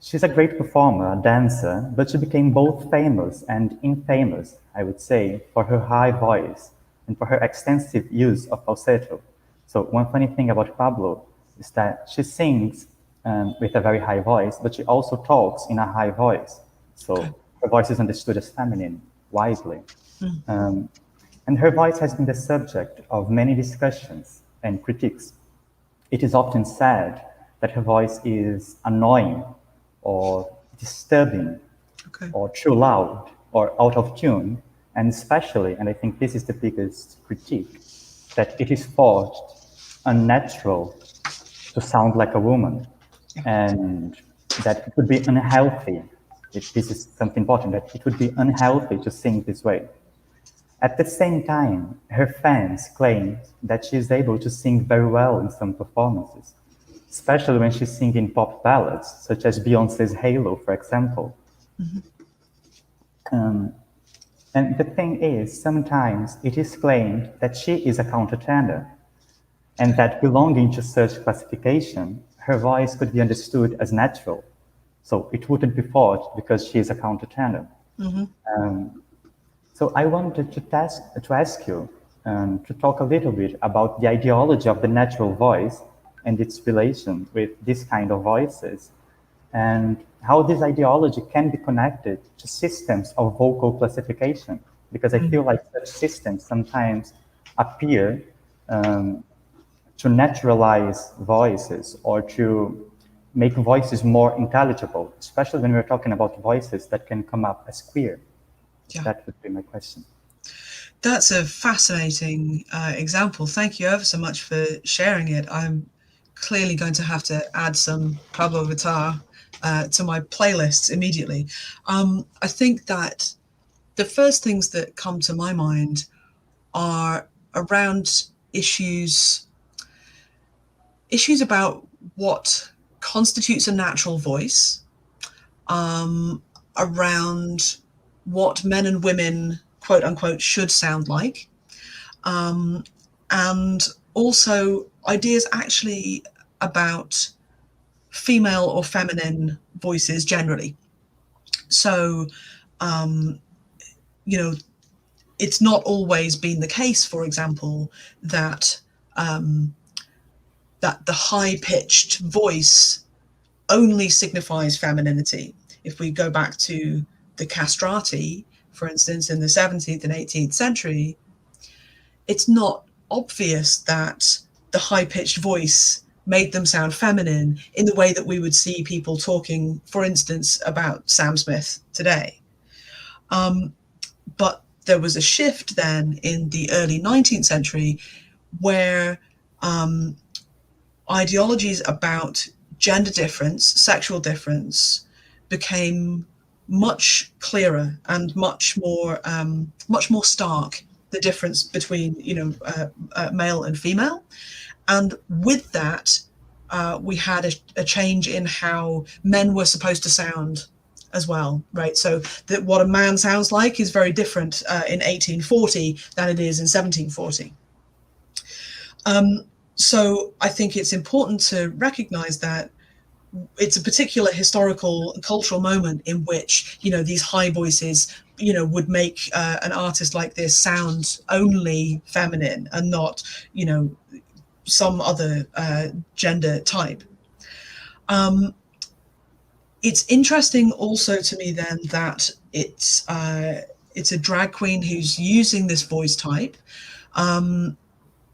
She's a great performer, a dancer, but she became both famous and infamous, I would say, for her high voice and for her extensive use of falsetto. So one funny thing about Pablo is that she sings with a very high voice, but she also talks in a high voice. So her voice is understood as feminine, widely. And her voice has been the subject of many discussions and critiques. It is often said that her voice is annoying or disturbing or too loud or out of tune, and especially, and I think this is the biggest critique, that it is forced, unnatural to sound like a woman, and that it would be unhealthy. This is something important, that it would be unhealthy to sing this way. At the same time, her fans claim that she is able to sing very well in some performances, especially when she's singing pop ballads, such as Beyoncé's Halo, for example. Mm-hmm. And the thing is, sometimes it is claimed that she is a countertenor, and that belonging to such classification, her voice could be understood as natural. So it wouldn't be false because she is a countertenor. So I wanted to ask you to talk a little bit about the ideology of the natural voice and its relation with this kind of voices, and how this ideology can be connected to systems of vocal classification, because I feel like such systems sometimes appear to naturalize voices or to make voices more intelligible, especially when we're talking about voices that can come up as queer. Yeah. That would be my question. That's a fascinating example. Thank you ever so much for sharing it. I'm clearly going to have to add some Pablo Vittar to my playlists immediately. I think that the first things that come to my mind are around issues about what constitutes a natural voice, around what men and women, quote unquote, should sound like, and also ideas actually about female or feminine voices generally. So, you know, it's not always been the case, for example, that that the high-pitched voice only signifies femininity. If we go back to the castrati, for instance, in the 17th and 18th century, it's not obvious that the high-pitched voice made them sound feminine in the way that we would see people talking, for instance, about Sam Smith today. But there was a shift then in the early 19th century where ideologies about gender difference, sexual difference, became much clearer and much more stark, the difference between male and female. And with that, we had a change in how men were supposed to sound as well, right? So that what a man sounds like is very different in 1840 than it is in 1740. So I think it's important to recognize that it's a particular historical and cultural moment in which, these high voices, would make an artist like this sound only feminine and not, some other gender type. It's interesting also to me then that it's a drag queen who's using this voice type.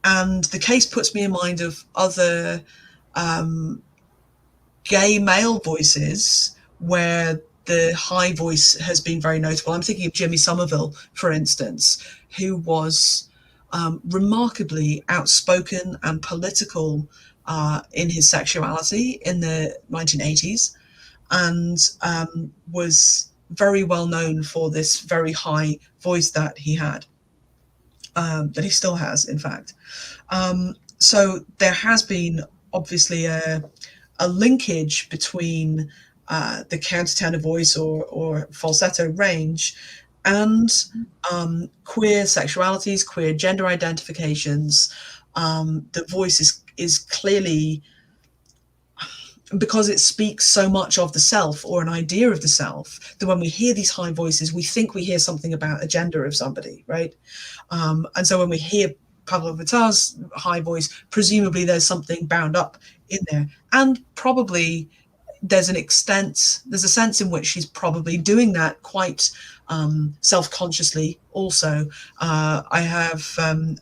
And the case puts me in mind of other gay male voices where the high voice has been very notable. I'm thinking of Jimmy Somerville, for instance, who was remarkably outspoken and political in his sexuality in the 1980s, and was very well known for this very high voice that he had, that he still has, in fact. So there has been obviously a linkage between the countertenor voice or falsetto range and queer sexualities, queer gender identifications. The voice is clearly, because it speaks so much of the self or an idea of the self, that when we hear these high voices, we think we hear something about a gender of somebody, right? And so when we hear Pablo Vittar's high voice, presumably there's something bound up in there. And probably there's a sense in which she's probably doing that quite self-consciously also. I have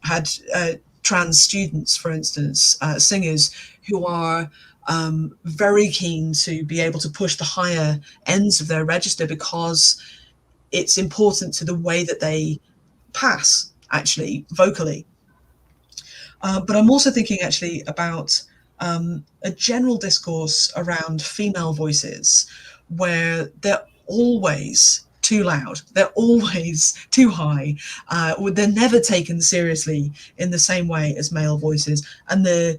had trans students, for instance, singers who are very keen to be able to push the higher ends of their register because it's important to the way that they pass, actually, vocally. But I'm also thinking actually about a general discourse around female voices where they're always too loud, they're always too high, they're never taken seriously in the same way as male voices. And the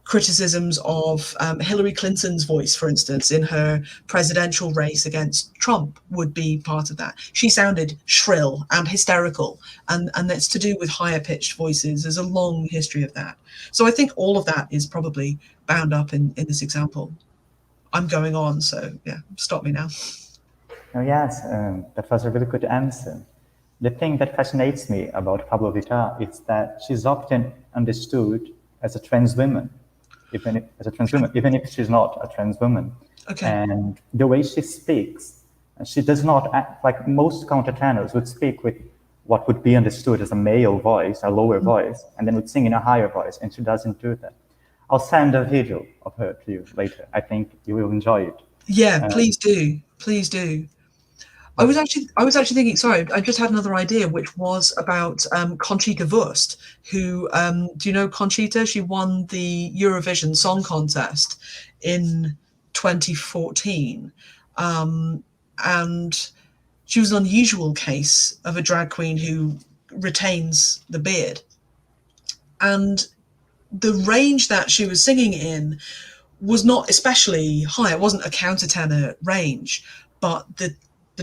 criticisms of Hillary Clinton's voice, for instance, in her presidential race against Trump would be part of that. She sounded shrill and hysterical, and that's to do with higher pitched voices. There's a long history of that. So I think all of that is probably bound up in this example. I'm going on, so yeah, stop me now. Oh, yes, that was a really good answer. The thing that fascinates me about Pablo Vittar is that she's often understood as a trans woman, even if she's not a trans woman. Okay. And the way she speaks, she does not act like most countertenors would speak with what would be understood as a male voice, a lower voice, and then would sing in a higher voice, and she doesn't do that. I'll send a video of her to you later. I think you will enjoy it. Yeah, please do. Please do. I was actually thinking, sorry, I just had another idea, which was about Conchita Wurst, who, do you know Conchita? She won the Eurovision Song Contest in 2014. And she was an unusual case of a drag queen who retains the beard. And the range that she was singing in was not especially high. It wasn't a countertenor range, but the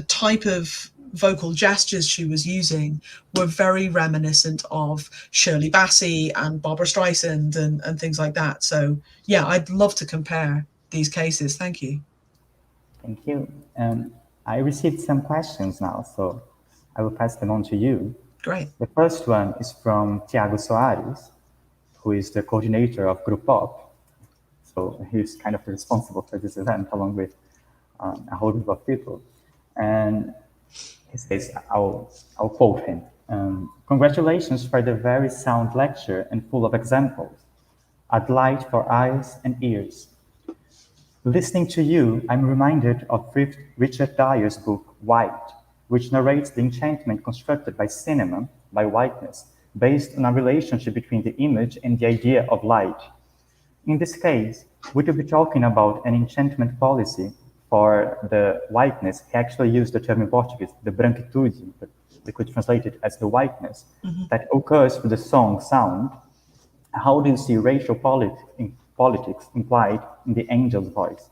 type of vocal gestures she was using were very reminiscent of Shirley Bassey and Barbara Streisand and things like that. So yeah, I'd love to compare these cases. Thank you. Thank you. I received some questions now, so I will pass them on to you. Great. The first one is from Tiago Soares, who is the coordinator of Grupop. So he's kind of responsible for this event, along with a whole group of people. And he says, I'll quote him, "Congratulations for the very sound lecture and full of examples. A delight for eyes and ears. Listening to you, I'm reminded of Richard Dyer's book, White, which narrates the enchantment constructed by cinema, by whiteness, based on a relationship between the image and the idea of light. In this case, would you be talking about an enchantment policy for the whiteness? He actually used the term in Portuguese, the branquitude, but we could translate it as the whiteness, that occurs with the song sound. How do you see racial politics implied in the angel's voice?"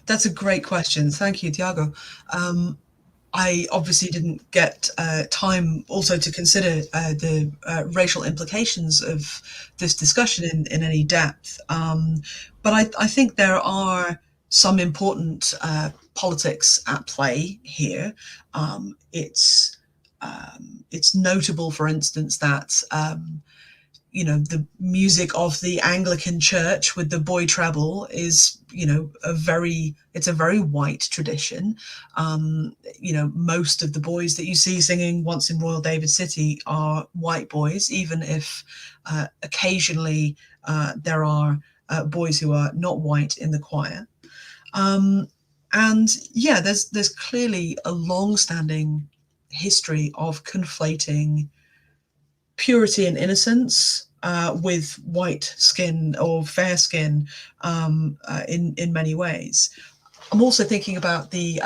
That's a great question. Thank you, Tiago. I obviously didn't get time also to consider the racial implications of this discussion in any depth. But I think there are some important politics at play here. It's notable, for instance, that the music of the Anglican Church with the boy treble is, it's a very white tradition. Most of the boys that you see singing Once in Royal David City are white boys, even if occasionally there are boys who are not white in the choir. And yeah, there's clearly a long-standing history of conflating purity and innocence with white skin or fair skin in many ways. I'm also thinking about the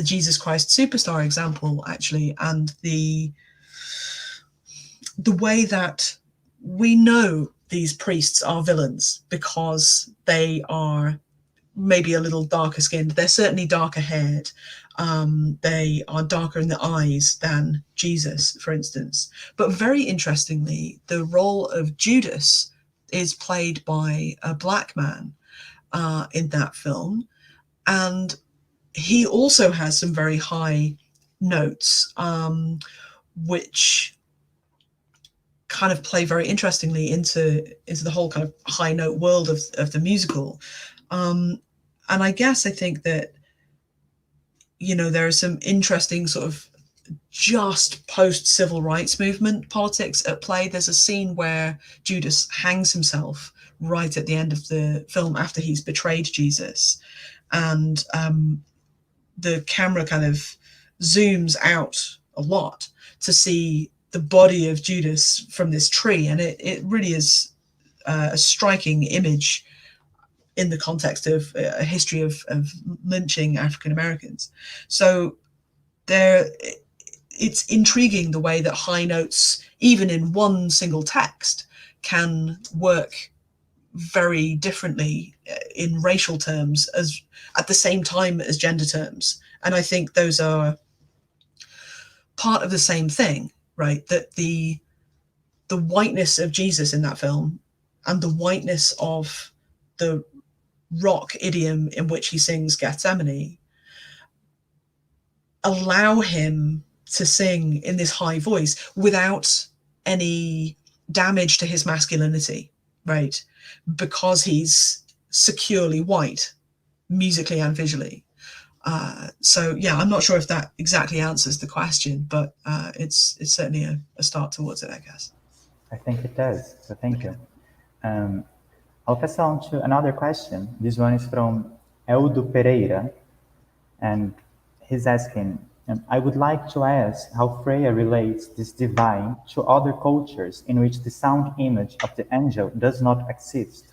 Jesus Christ Superstar example, actually, and the way that we know these priests are villains because they are maybe a little darker skinned. They're certainly darker haired. They are darker in the eyes than Jesus, for instance. But very interestingly, the role of Judas is played by a black man in that film. And he also has some very high notes, which kind of play very interestingly into the whole kind of high note world of the musical. And I think that, there are some interesting sort of just post-civil rights movement politics at play. There's a scene where Judas hangs himself right at the end of the film after he's betrayed Jesus. And the camera kind of zooms out a lot to see the body of Judas from this tree. And it really is a striking image in the context of a history of lynching African Americans. So it's intriguing the way that high notes, even in one single text, can work very differently in racial terms as at the same time as gender terms. And I think those are part of the same thing, right? That the whiteness of Jesus in that film and the whiteness of the rock idiom in which he sings Gethsemane allow him to sing in this high voice without any damage to his masculinity, right? Because he's securely white, musically and visually. So yeah, I'm not sure if that exactly answers the question, but it's certainly a start towards it, I guess. I think it does, so thank you. I'll pass on to another question. This one is from Eldo Pereira, and he's asking, I would like to ask how Freya relates this divine to other cultures in which the sound image of the angel does not exist,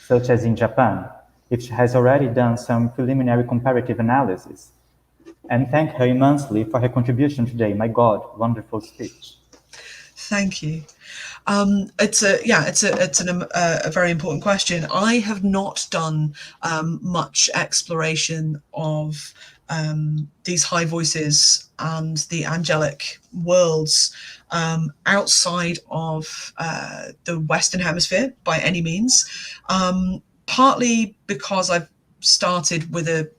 such as in Japan, if she has already done some preliminary comparative analysis. And thank her immensely for her contribution today. My God, wonderful speech. Thank you. It's a very important question. I have not done much exploration of these high voices and the angelic worlds outside of the Western Hemisphere by any means. Partly because I've started with a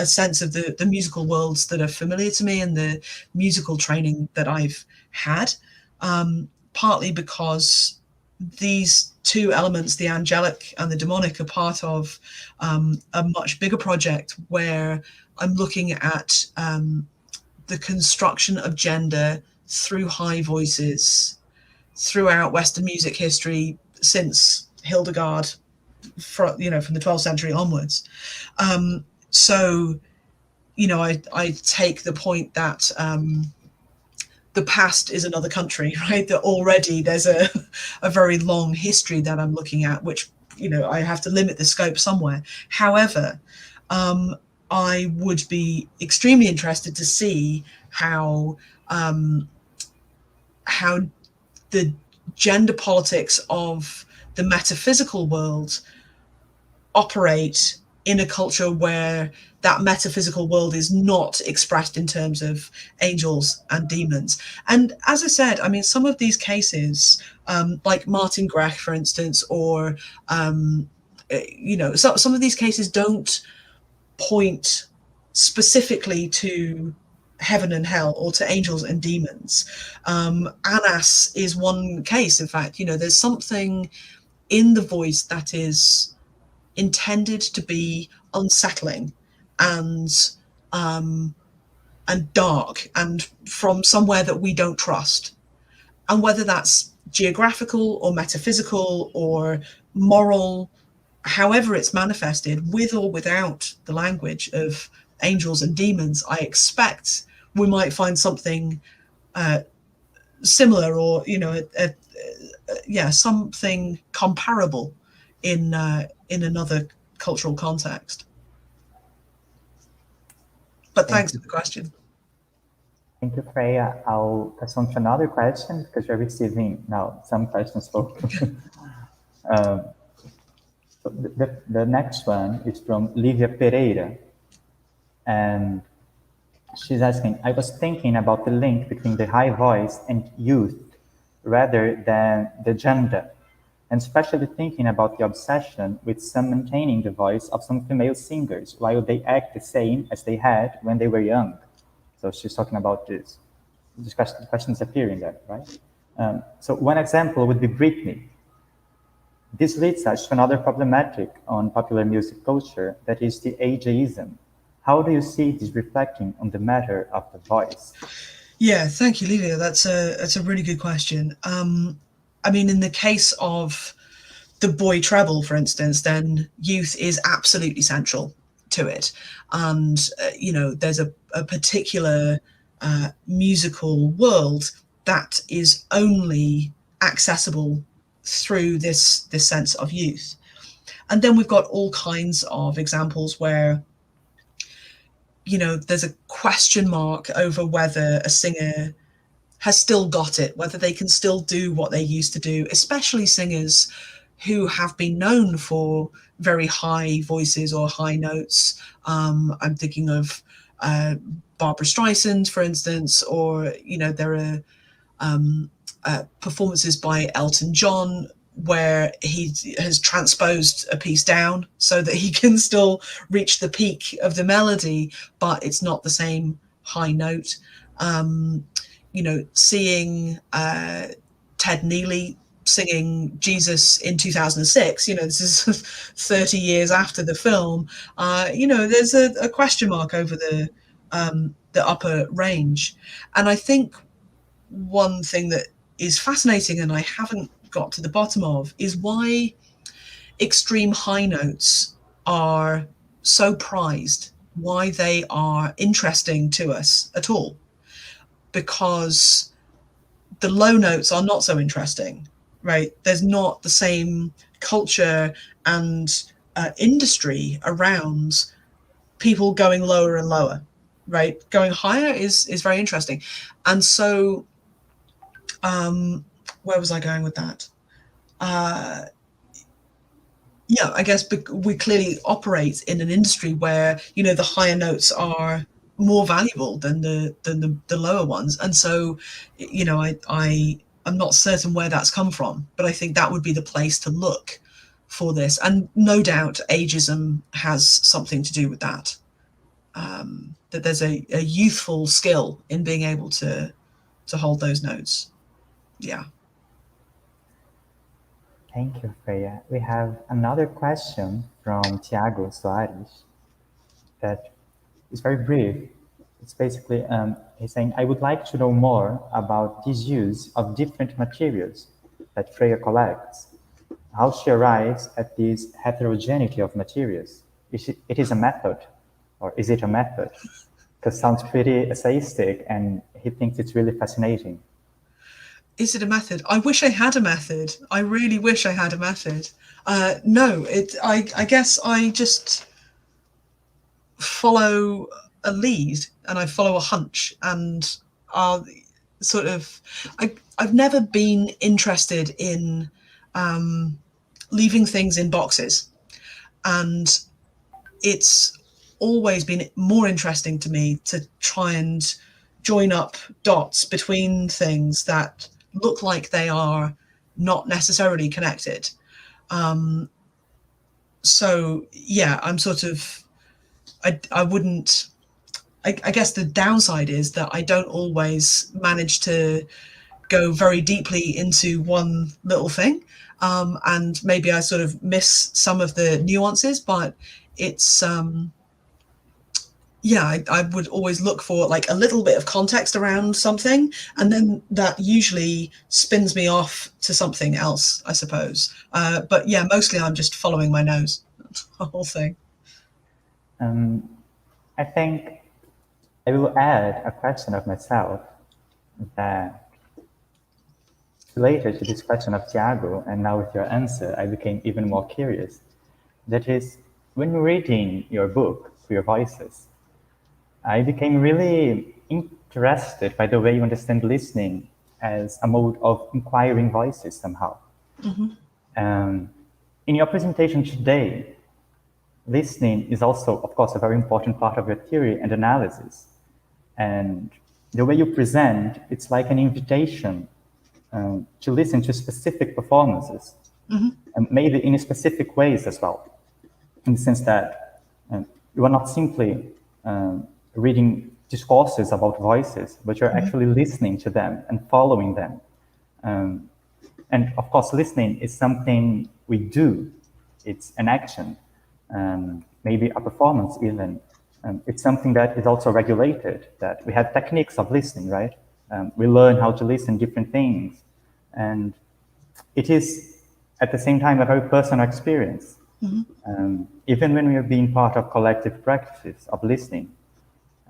sense of the musical worlds that are familiar to me and the musical training that I've had. Partly because these two elements, the angelic and the demonic, are part of a much bigger project where I'm looking at the construction of gender through high voices throughout Western music history since Hildegard, from the 12th century onwards. So, I take the point that the past is another country, right? That already there's a very long history that I'm looking at, which, I have to limit the scope somewhere. However, I would be extremely interested to see how the gender politics of the metaphysical world operate in a culture where that metaphysical world is not expressed in terms of angels and demons. And as I said, some of these cases, like Martin Grech, for instance, or, some of these cases don't point specifically to heaven and hell or to angels and demons. Anas is one case, in fact. There's something in the voice that is intended to be unsettling and dark and from somewhere that we don't trust. And whether that's geographical or metaphysical or moral, however it's manifested, with or without the language of angels and demons, I expect we might find something similar or, something comparable in another cultural context. But thanks for the question. Thank you, Freya. I'll pass on to another question because we're receiving now some questions. So the next one is from Lívia Pereira. And she's asking, I was thinking about the link between the high voice and youth rather than the gender, and especially thinking about the obsession with some maintaining the voice of some female singers while they act the same as they had when they were young. So she's talking about this question is appearing there, right? So one example would be Britney. This leads us to another problematic on popular music culture, that is the ageism. How do you see this reflecting on the matter of the voice? Yeah, thank you, Livia. That's a really good question. In the case of the boy treble, for instance, then youth is absolutely central to it. And, there's a particular musical world that is only accessible through this sense of youth. And then we've got all kinds of examples where, there's a question mark over whether a singer has still got it, whether they can still do what they used to do, especially singers who have been known for very high voices or high notes. I'm thinking of Barbra Streisand, for instance, or, there are performances by Elton John where he has transposed a piece down so that he can still reach the peak of the melody, but it's not the same high note. Seeing Ted Neely singing Jesus in 2006, this is 30 years after the film, there's a question mark over the upper range. And I think one thing that is fascinating, and I haven't got to the bottom of, is why extreme high notes are so prized, why they are interesting to us at all. Because the low notes are not so interesting, right? There's not the same culture and industry around people going lower and lower, right? Going higher is very interesting. And so where was I going with that? I guess we clearly operate in an industry where, the higher notes are more valuable than the lower ones. And so, I'm not certain where that's come from, but I think that would be the place to look for this. And no doubt ageism has something to do with that. That there's a youthful skill in being able to hold those notes. Yeah. Thank you, Freya. We have another question from Tiago Soares that is very brief. It's basically, he's saying, I would like to know more about this use of different materials that Freya collects, how she arrives at this heterogeneity of materials. It is a method, or is it a method? Because it sounds pretty essayistic, and he thinks it's really fascinating. Is it a method? I wish I had a method. I really wish I had a method. No, I guess I just follow a lead and I follow a hunch, and sort of, I've never been interested in leaving things in boxes, and it's always been more interesting to me to try and join up dots between things that look like they are not necessarily connected. So yeah, I'm sort of, I wouldn't, I guess the downside is that I don't always manage to go very deeply into one little thing. And maybe I sort of miss some of the nuances, but it's, I would always look for like a little bit of context around something, and then that usually spins me off to something else, I suppose. But yeah, mostly I'm just following my nose, the whole thing. I think I will add a question of myself that related to this question of Tiago, and now with your answer, I became even more curious. That is, when reading your book, For Your Voices, I became really interested by the way you understand listening as a mode of inquiring voices somehow. Mm-hmm. In your presentation today, listening is also, of course, a very important part of your theory and analysis. And the way you present, it's like an invitation to listen to specific performances, mm-hmm. and maybe in specific ways as well, in the sense that you are not simply reading discourses about voices, but you're mm-hmm. actually listening to them and following them. And of course, listening is something we do. It's an action, maybe a performance even. It's something that is also regulated, that we have techniques of listening, right? We learn how to listen to different things. And it is, at the same time, a very personal experience. Mm-hmm. Even when we are being part of collective practices of listening,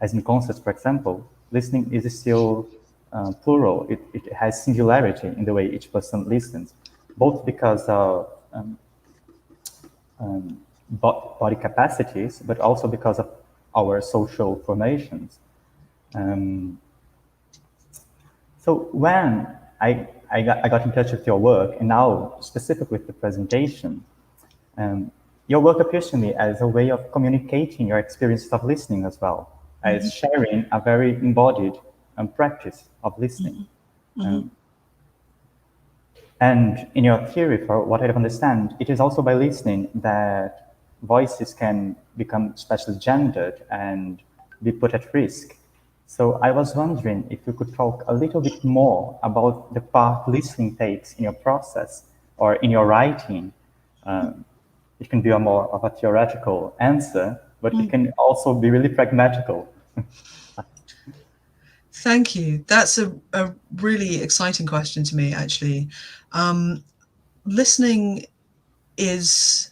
as in concerts, for example, listening is still plural. It has singularity in the way each person listens, both because of body capacities, but also because of our social formations. So when I got in touch with your work, and now specifically with the presentation, your work appears to me as a way of communicating your experiences of listening as well, mm-hmm. as sharing a very embodied practice of listening. Mm-hmm. And in your theory, for what I understand, it is also by listening that voices can become especially gendered and be put at risk. So I was wondering if you could talk a little bit more about the part listening takes in your process or in your writing. It can be a more of a theoretical answer, but it can also be really pragmatical. Thank you. That's a really exciting question to me, actually. Listening is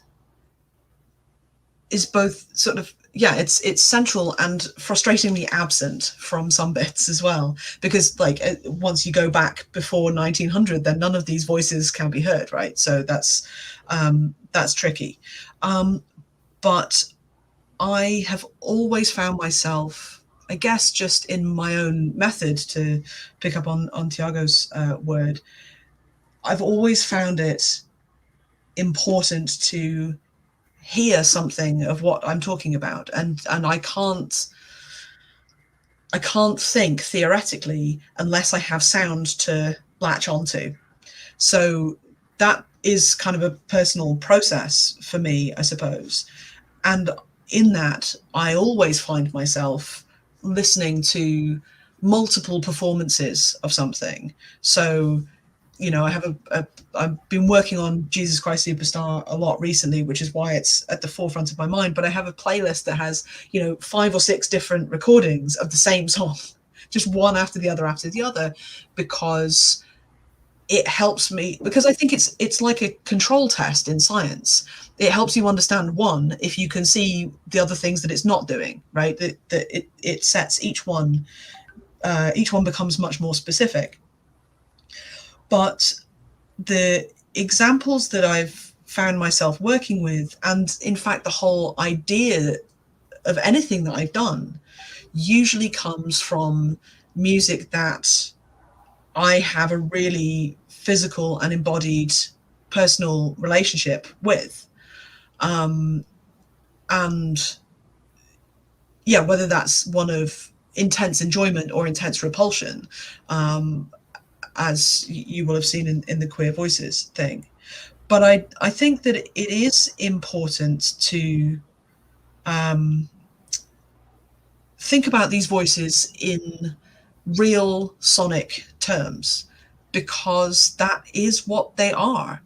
both sort of, yeah, it's central and frustratingly absent from some bits as well, because like once you go back before 1900, then none of these voices can be heard, right? So that's tricky. But I have always found myself, I guess, just in my own method, to pick up on Tiago's word, I've always found it important to hear something of what I'm talking about, and I can't think theoretically unless I have sound to latch onto. So that is kind of a personal process for me, I suppose. And in that, I always find myself listening to multiple performances of something. So, you know, I've been working on Jesus Christ Superstar a lot recently, which is why it's at the forefront of my mind. But I have a playlist that has, you know, 5 or 6 different recordings of the same song, just one after the other, because it helps me, because I think it's like a control test in science. It helps you understand one if you can see the other things that it's not doing, right? That it sets each one becomes much more specific. But the examples that I've found myself working with, and in fact the whole idea of anything that I've done, usually comes from music that I have a really physical and embodied personal relationship with. And yeah, whether that's one of intense enjoyment or intense repulsion, as you will have seen in the Queer Voices thing. But I think that it is important to think about these voices in real sonic terms, because that is what they are,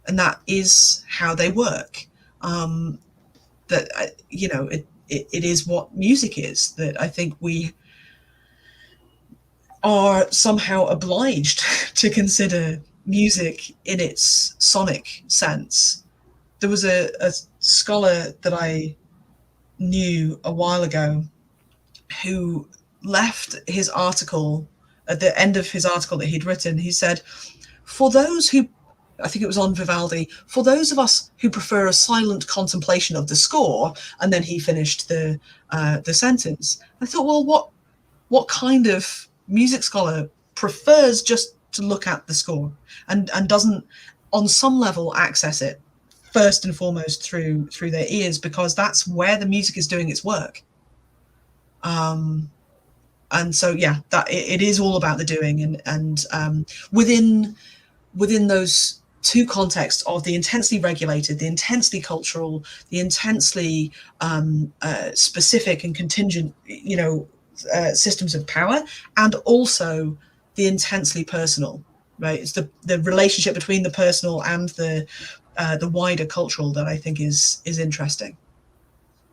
and that is how they work. That you know, it is what music is, that I think we are somehow obliged to consider music in its sonic sense. There was a scholar that I knew a while ago who left his article, at the end of his article that he'd written, he said, for those who, I think it was on Vivaldi, for those of us who prefer a silent contemplation of the score, and then he finished the sentence. I thought, well, what kind of music scholar prefers just to look at the score and doesn't on some level access it first and foremost through their ears, because that's where the music is doing its work. And so yeah, that it is all about the doing, and within those two contexts of the intensely regulated, the intensely cultural, the intensely specific and contingent, you know, systems of power, and also the intensely personal, right? It's the relationship between the personal and the wider cultural that I think is interesting.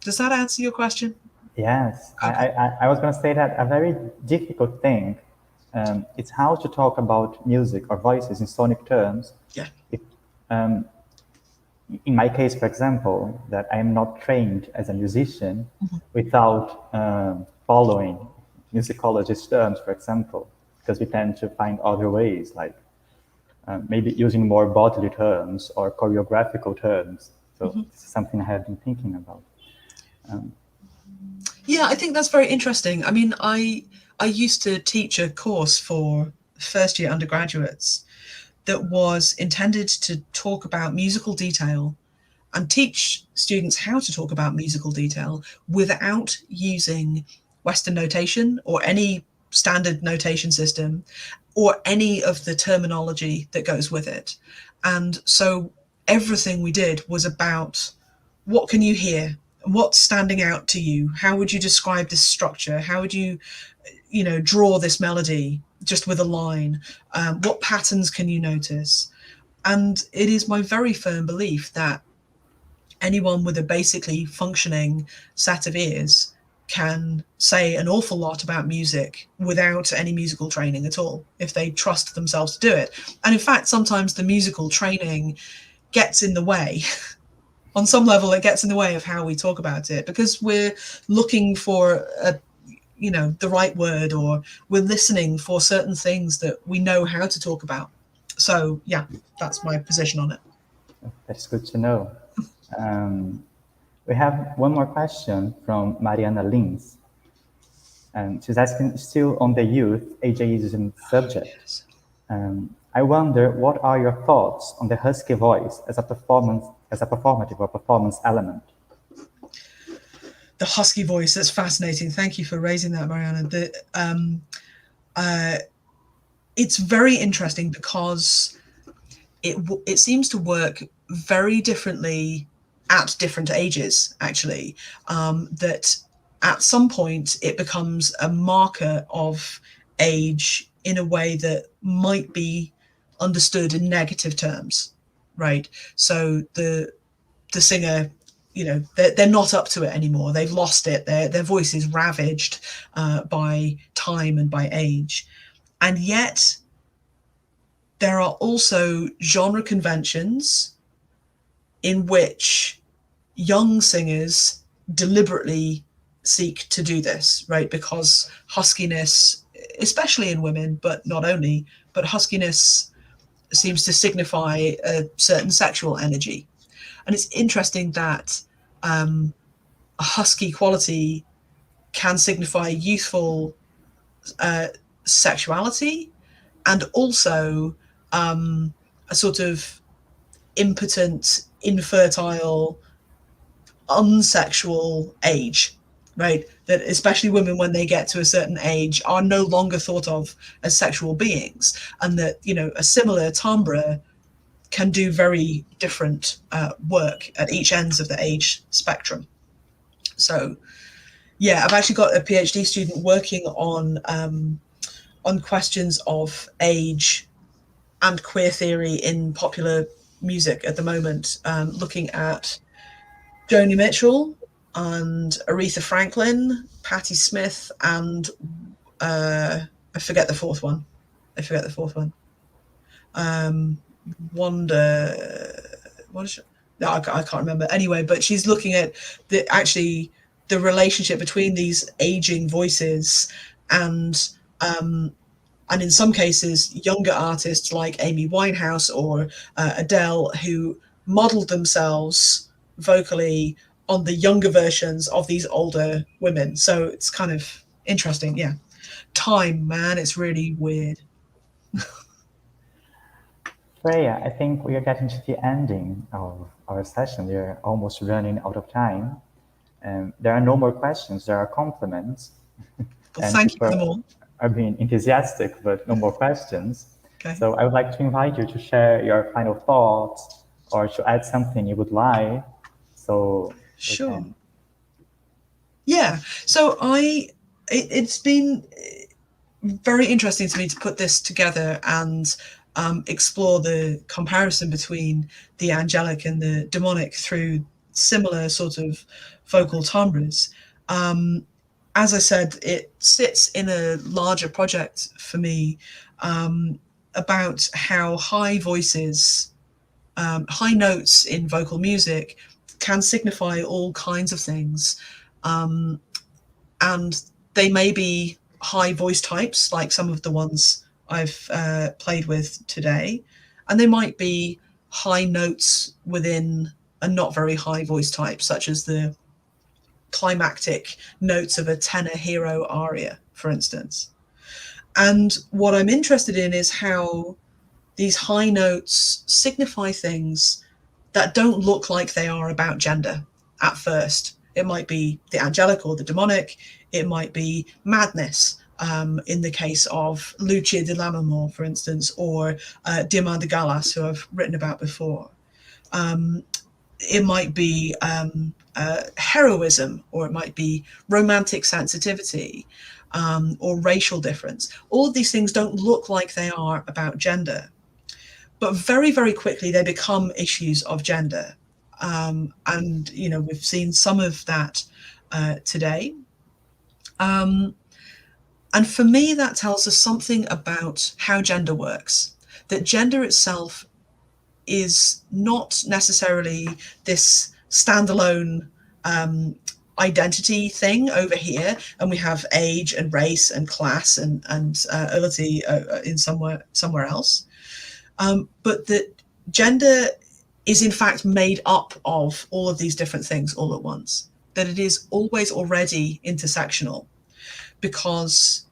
Does that answer your question? Yes, Okay. I was going to say that a very difficult thing, it's how to talk about music or voices in sonic terms. Yeah. In my case, for example, that I am not trained as a musician without following musicologist terms, for example, because we tend to find other ways, like maybe using more bodily terms or choreographical terms. So this is something I have been thinking about. Yeah, I think that's very interesting. I mean, I used to teach a course for first-year undergraduates that was intended to talk about musical detail and teach students how to talk about musical detail without using Western notation or any standard notation system, or any of the terminology that goes with it. And so everything we did was about, what can you hear? What's standing out to you? How would you describe this structure? How would you, draw this melody just with a line? What patterns can you notice? And it is my very firm belief that anyone with a basically functioning set of ears can say an awful lot about music without any musical training at all, if they trust themselves to do it. And in fact, sometimes the musical training gets in the way. On some level, it gets in the way of how we talk about it, because we're looking for the right word, or we're listening for certain things that we know how to talk about. So yeah, that's my position on it. That's good to know. We have one more question from Mariana Lins. She's asking, still on the youth ageism subject. I wonder, what are your thoughts on the husky voice as a performative or performance element? The husky voice, that's fascinating. Thank you for raising that, Mariana. It's very interesting because it seems to work very differently at different ages, actually. That at some point it becomes a marker of age in a way that might be understood in negative terms, right? So the singer, they're not up to it anymore. They've lost it. Their voice is ravaged by time and by age. And yet there are also genre conventions in which young singers deliberately seek to do this, right? Because huskiness, especially in women, but not only, but huskiness seems to signify a certain sexual energy. And it's interesting that a husky quality can signify youthful sexuality, and also a sort of impotent, infertile, unsexual age, right? That especially women, when they get to a certain age, are no longer thought of as sexual beings, and that, a similar timbre can do very different work at each ends of the age spectrum. So yeah, I've actually got a PhD student working on questions of age and queer theory in popular music at the moment, looking at Joni Mitchell and Aretha Franklin, Patti Smith, and I forget the fourth one. What is it? No, I can't remember. Anyway, but she's looking at the relationship between these aging voices and in some cases younger artists like Amy Winehouse or Adele, who modeled themselves vocally on the younger versions of these older women. So it's kind of interesting. Yeah. Time, man, it's really weird. Freya, I think we are getting to the ending of our session. We are almost running out of time. There are no more questions. There are compliments. Well, thank you for them all. Are being enthusiastic, but no more questions. Okay. So I would like to invite you to share your final thoughts or to add something you would like. So sure. Yeah. So it's been very interesting to me to put this together and explore the comparison between the angelic and the demonic through similar sort of vocal timbres. As I said, it sits in a larger project for me about how high voices, high notes in vocal music can signify all kinds of things. And they may be high voice types, like some of the ones I've played with today, and they might be high notes within a not very high voice type, such as the climactic notes of a tenor hero aria, for instance. And what I'm interested in is how these high notes signify things that don't look like they are about gender at first. It might be the angelic or the demonic. It might be madness in the case of Lucia de Lammermoor, for instance, or Dirma de Gallas, who I've written about before. It might be heroism, or it might be romantic sensitivity, or racial difference. All of these things don't look like they are about gender, but very, very quickly they become issues of gender. And, you know, we've seen some of that today. And for me, that tells us something about how gender works, that gender itself is not necessarily this standalone identity thing over here, and we have age and race and class and ability in somewhere else, but that gender is in fact made up of all of these different things all at once, that it is always already intersectional, because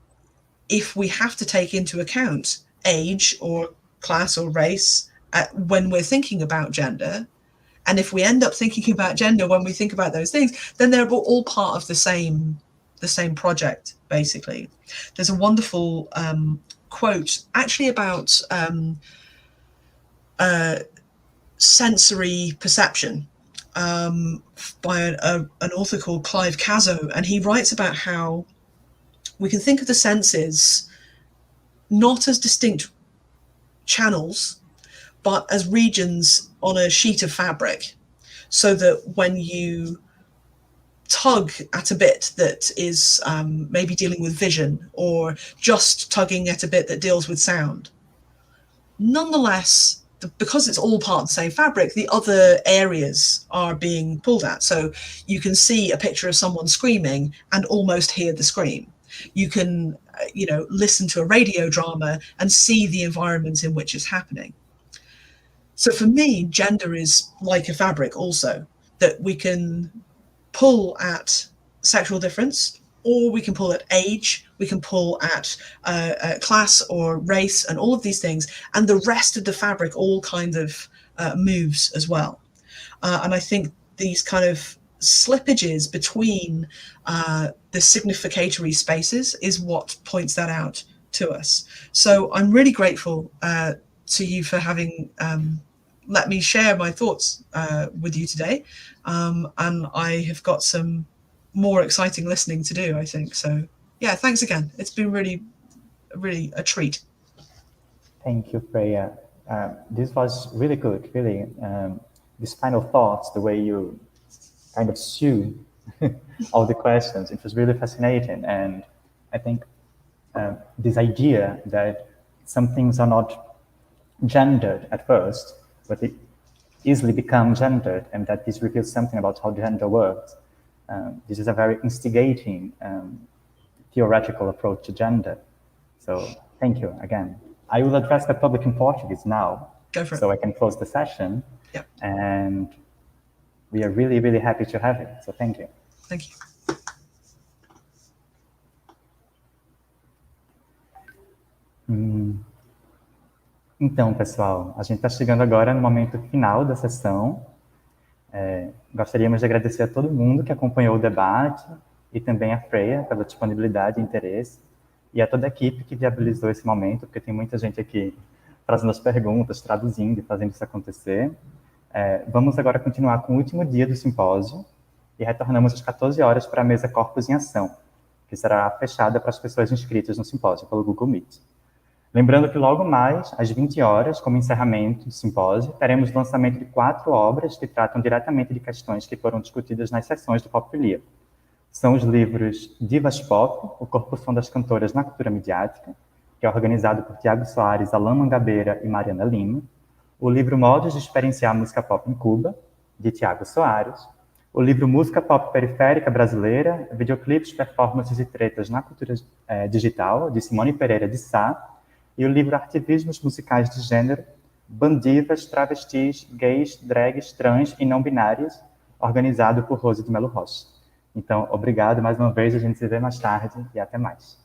if we have to take into account age or class or race when we're thinking about gender, and if we end up thinking about gender when we think about those things, then they're all part of the same project, basically. There's a wonderful quote actually about sensory perception by an author called Clive Cazo, and he writes about how we can think of the senses not as distinct channels, but as regions on a sheet of fabric, so that when you tug at a bit that is maybe dealing with vision, or just tugging at a bit that deals with sound, nonetheless, because it's all part of the same fabric, the other areas are being pulled at. So you can see a picture of someone screaming and almost hear the scream. You can, you know, listen to a radio drama and see the environment in which it's happening. So for me, gender is like a fabric also, that we can pull at sexual difference, or we can pull at age, we can pull at class or race, and all of these things, and the rest of the fabric all kind of moves as well. And I think these kind of slippages between the significatory spaces is what points that out to us. So I'm really grateful to you for having let me share my thoughts with you today. And I have got some more exciting listening to do, I think. So yeah, thanks again. It's been really, really a treat. Thank you, Freya. This was really good, really. These final thoughts, the way you kind of sew all the questions, it was really fascinating. And I think this idea that some things are not gendered at first, but it easily become gendered, and that this reveals something about how gender works. This is a very instigating theoretical approach to gender. So thank you again. I will address the public in Portuguese now, so I can close the session. Yep. And we are really, really happy to have you. So thank you. Thank you. Então, pessoal, a gente está chegando agora no momento final da sessão. Gostaríamos de agradecer a todo mundo que acompanhou o debate e também a Freya pela disponibilidade e interesse, e a toda a equipe que viabilizou esse momento, porque tem muita gente aqui fazendo as perguntas, traduzindo e fazendo isso acontecer. Vamos agora continuar com o último dia do simpósio e retornamos às 14 horas para a mesa Corpos em Ação, que será fechada para as pessoas inscritas no simpósio pelo Google Meet. Lembrando que logo mais, às 20 horas, como encerramento do simpósio, teremos o lançamento de 4 obras que tratam diretamente de questões que foram discutidas nas sessões do Popfilia. São os livros Divas Pop, o corpo-som das cantoras na cultura midiática, que é organizado por Tiago Soares, Alain Mangabeira e Mariana Lima, o livro Modos de Experienciar a Música Pop em Cuba, de Tiago Soares, o livro Música Pop Periférica Brasileira, Videoclipes, Performances e Tretas na Cultura Digital, de Simone Pereira de Sá, e o livro Artivismos Musicais de Gênero, Bandivas, Travestis, Gays, Drags, Trans e Não Binárias, organizado por Rose de Melo Rocha. Então, obrigado mais uma vez, a gente se vê mais tarde e até mais.